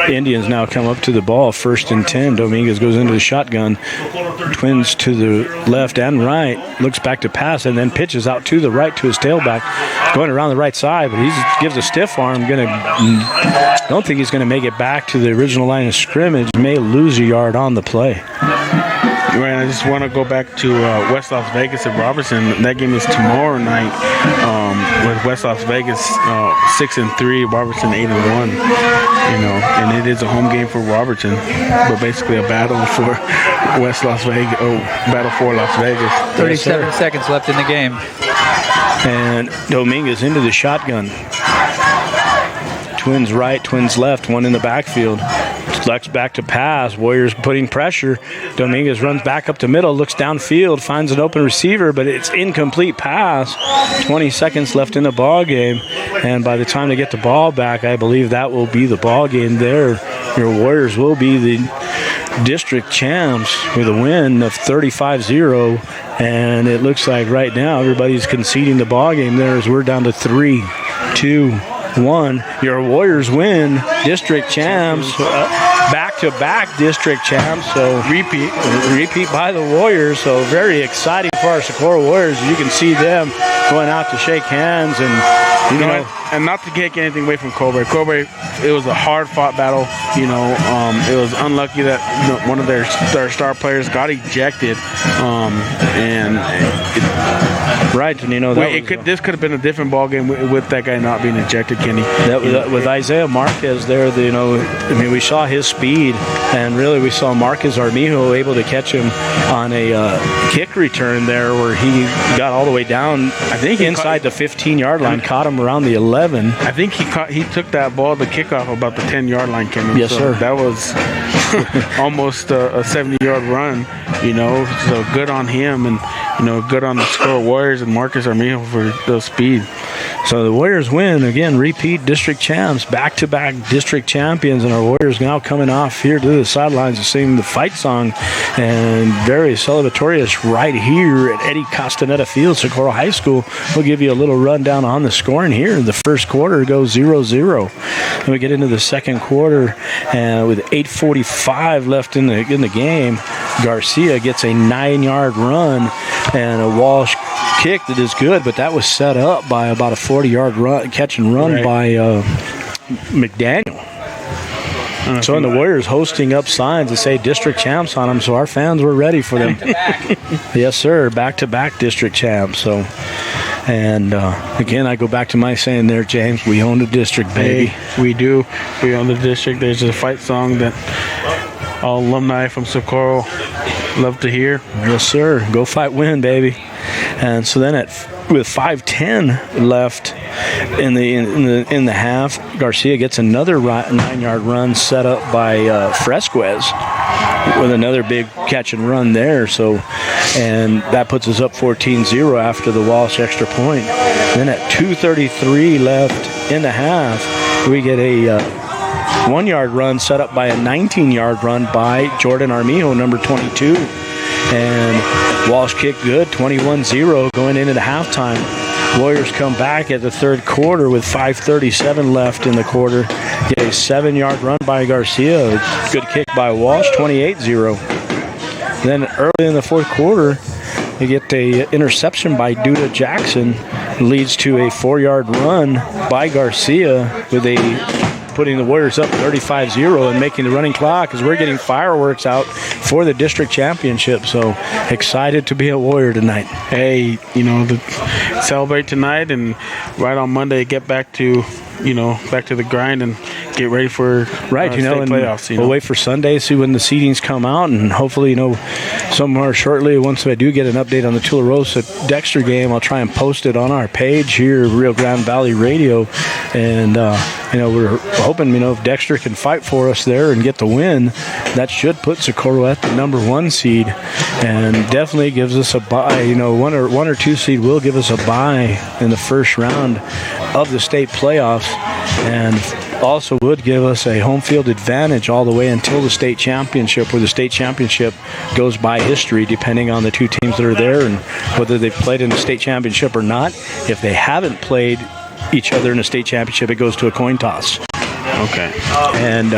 The Indians now come up to the ball, 1st and 10. Dominguez goes into the shotgun. Twins to the left and right. Looks back to pass and then pitches out to the right to his tailback. Going around the right side, but he gives a stiff arm. Don't think he's going to make it back to the original line of scrimmage. May lose a yard on the play. Right, I just want to go back to West Las Vegas at Robertson. That game is tomorrow night with West Las Vegas 6-3, Robertson 8-1. And it is a home game for Robertson, but basically a battle for West Las Vegas. Battle for Las Vegas. 37 seconds left in the game. And Dominguez into the shotgun. Twins right, twins left, one in the backfield. Flex back to pass. Warriors putting pressure. Dominguez runs back up the middle, looks downfield, finds an open receiver, but it's incomplete pass. 20 seconds left in the ball game, and by the time they get the ball back, I believe that will be the ball game there. Your Warriors will be the district champs with a win of 35-0, and it looks like right now everybody's conceding the ball game there as we're down to 3, 2, 1. Your Warriors win district champs, back-to-back district champs. So repeat by the Warriors. So very exciting for our Socorro Warriors. You can see them going out to shake hands, and and not to take anything away from Cobre. Cobre, it was a hard-fought battle. You know, it was unlucky that one of their star players got ejected, right, and you know this could have been a different ball game with that guy not being ejected, Kenny. With Isaiah Marquez there, you know, I mean, we saw his speed, and really we saw Marquez Armijo able to catch him on a kick return there, where he got all the way down, I think inside the 15-yard line, caught him around the 11. I think he took that ball, the kickoff, about the 10-yard line, Kenny. Yes, sir. That was almost a 70-yard run, you know, so good on him, and, you know, good on the Socorro Warriors and Marcus Armijo for the speed. So the Warriors win, again, repeat district champs, back-to-back district champions, and our Warriors now coming off here to the sidelines to sing the fight song, and very celebratorious right here at Eddie Castaneda Field, Socorro High School. We'll give you a little rundown on the scoring here. The first quarter goes 0-0. Then we get into the second quarter, and with 8:45 left in the game, Garcia gets a 9-yard run and a Walsh kick that is good, but that was set up by about a 40-yard run, catch and run by McDaniel. So, and the Warriors hosting up signs that say district champs on them, so our fans were ready for them. Yes, sir, back-to-back district champs. So, and again, I go back to my saying there, James, we own the district, baby. Hey, we do. We own the district. There's a fight song that all alumni from Socorro love to hear. Yes, sir. Go fight, win, baby. And so then with 5:10 left in the half, Garcia gets another 9-yard run set up by Fresquez with another big catch and run there. So, and that puts us up 14-0 after the Walsh extra point. Then at 2:33 left in the half, we get a 1-yard run set up by a 19-yard run by Jordan Armijo, number 22. And Walsh kicked good, 21-0 going into the halftime. Warriors come back at the third quarter with 5:37 left in the quarter. Get a 7-yard run by Garcia. Good kick by Walsh, 28-0. Then early in the fourth quarter, you get the interception by Duda Jackson. Leads to a 4-yard run by Garcia with putting the Warriors up 35-0 and making the running clock as we're getting fireworks out for the district championship. So excited to be a Warrior tonight. Hey, you know, celebrate tonight, and right on Monday get back to the grind and get ready for state playoffs. We'll wait for Sunday, see when the seedings come out, and hopefully, somewhere shortly, once I do get an update on the Tularosa Dexter game, I'll try and post it on our page here, Rio Grande Valley Radio, and we're hoping, if Dexter can fight for us there and get the win, that should put Socorro at the number 1 seed, and definitely gives us a bye. One or two seed will give us a bye in the first round of the state playoffs, and also would give us a home field advantage all the way until the state championship, where the state championship goes by history depending on the two teams that are there and whether they've played in the state championship or not. If they haven't played each other in a state championship, it goes to a coin toss. Okay. And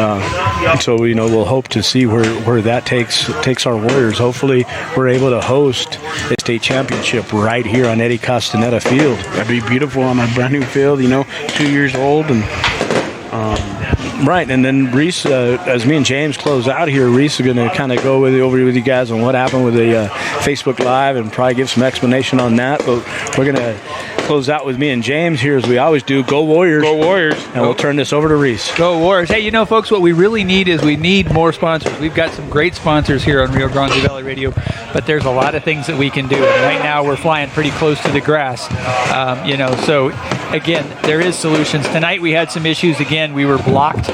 so we'll hope to see where that takes our Warriors. Hopefully we're able to host a state championship right here on Eddie Castaneda Field. That'd be beautiful on a brand new field, 2 years old. And right, and then Reese, as me and James close out here, Reese is going to kind of go over with you guys on what happened with the Facebook Live and probably give some explanation on that. But we're going to close out with me and James here, as we always do. Go Warriors. Go Warriors. And we'll turn this over to Reese. Go Warriors. Hey, folks, what we really need is we need more sponsors. We've got some great sponsors here on Rio Grande Valley Radio, but there's a lot of things that we can do. And right now we're flying pretty close to the grass, so again, there is solutions. Tonight we had some issues. Again, we were blocked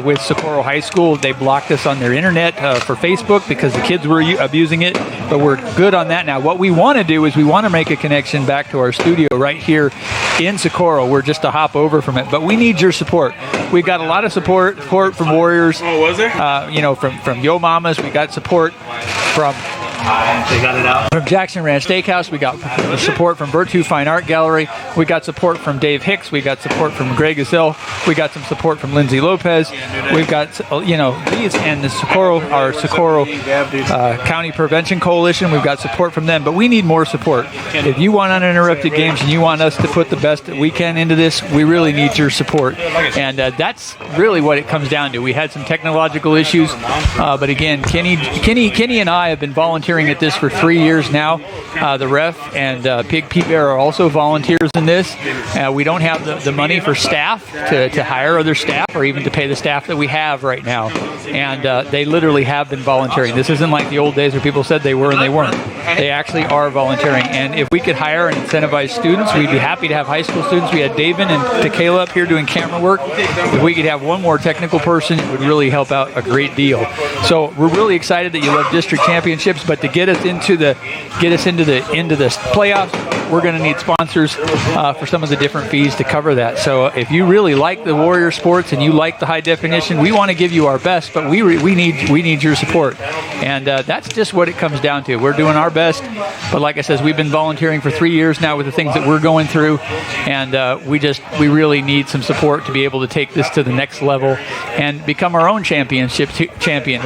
with Socorro High School. They blocked us on their internet for Facebook because the kids were abusing it, but we're good on that now. What we want to do is we want to make a connection back to our studio right here in Socorro. We're just a hop over from it, but we need your support. We got a lot of support from Warriors. Oh, was there? From Yo Mamas. We got support from They got it out. From Jackson Ranch Steakhouse, we got support from Virtue Fine Art Gallery. We got support from Dave Hicks. We got support from Greg Gazelle. We got some support from Lindsay Lopez. We've got, these and the Socorro County Prevention Coalition. We've got support from them, but we need more support. If you want uninterrupted games and you want us to put the best that we can into this, we really need your support. And that's really what it comes down to. We had some technological issues, but again, Kenny and I have been volunteering at this for 3 years now. The ref and Pig Pete Bear are also volunteers in this. We don't have the money for staff to hire other staff or even to pay the staff that we have right now. And they literally have been volunteering. This isn't like the old days where people said they were and they weren't. They actually are volunteering. And if we could hire and incentivize students, we'd be happy to have high school students. We had David and Tequila up here doing camera work. If we could have one more technical person, it would really help out a great deal. So we're really excited that you love district championships, but to get us into the playoffs, we're going to need sponsors for some of the different fees to cover that. So if you really like the Warrior sports and you like the high definition, we want to give you our best, but we need your support. And that's just what it comes down to. We're doing our best, but like I said, we've been volunteering for 3 years now with the things that we're going through, and we really need some support to be able to take this to the next level and become our own champion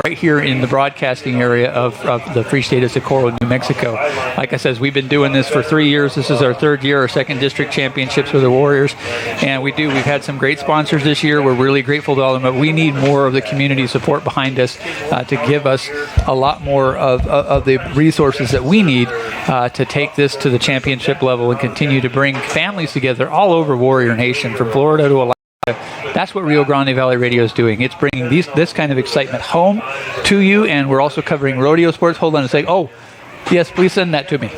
right here in the broadcasting area of the Free State of Socorro, New Mexico. Like I said, we've been doing this for 3 years. This is our third year, our second district championships for the Warriors, and we've had some great sponsors this year. We're really grateful to all of them, but we need more of the community support behind us to give us a lot more of the resources that we need to take this to the championship level and continue to bring families together all over Warrior Nation, from Florida to Alaska. That's what Rio Grande Valley Radio is doing. It's bringing this kind of excitement home to you, and we're also covering rodeo sports. Hold on a sec. Oh, yes, please send that to me.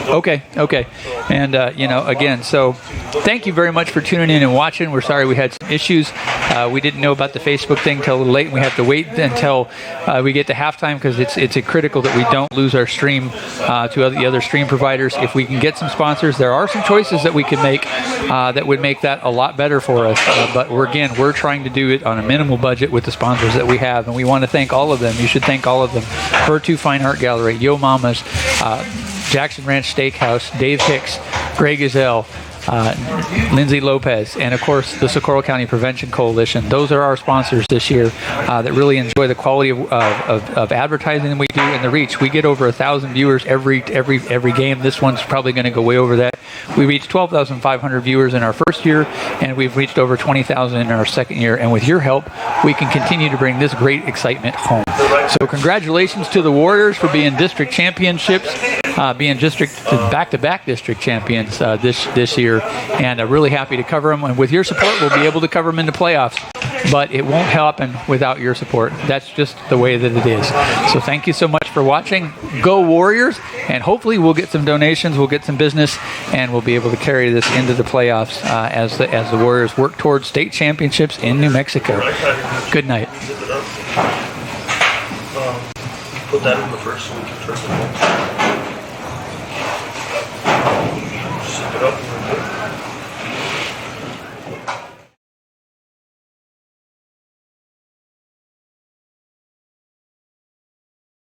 Okay. And, again, so thank you very much for tuning in and watching. We're sorry we had some issues. We didn't know about the Facebook thing till a little late, and we have to wait until we get to halftime because it's critical that we don't lose our stream to the other stream providers. If we can get some sponsors, there are some choices that we can make that would make that a lot better for us. But we're trying to do it on a minimal budget with the sponsors that we have, and we want to thank all of them. You should thank all of them. Virtue Fine Art Gallery, Yo Mama's, Jackson Ranch Steakhouse, Dave Hicks, Greg Gazelle, Lindsay Lopez, and of course the Socorro County Prevention Coalition. Those are our sponsors this year that really enjoy the quality of advertising that we do and the reach. We get over 1,000 viewers every game. This one's probably going to go way over that. We reached 12,500 viewers in our first year, and we've reached over 20,000 in our second year. And with your help, we can continue to bring this great excitement home. So congratulations to the Warriors for being district championships, being back-to-back district champions this year, and really happy to cover them. And with your support, we'll be able to cover them in the playoffs. But it won't happen without your support. That's just the way that it is. So thank you so much for watching. Go Warriors, and hopefully we'll get some donations, we'll get some business, and we'll be able to carry this into the playoffs as the Warriors work towards state championships in New Mexico. Good night. Put that in the first.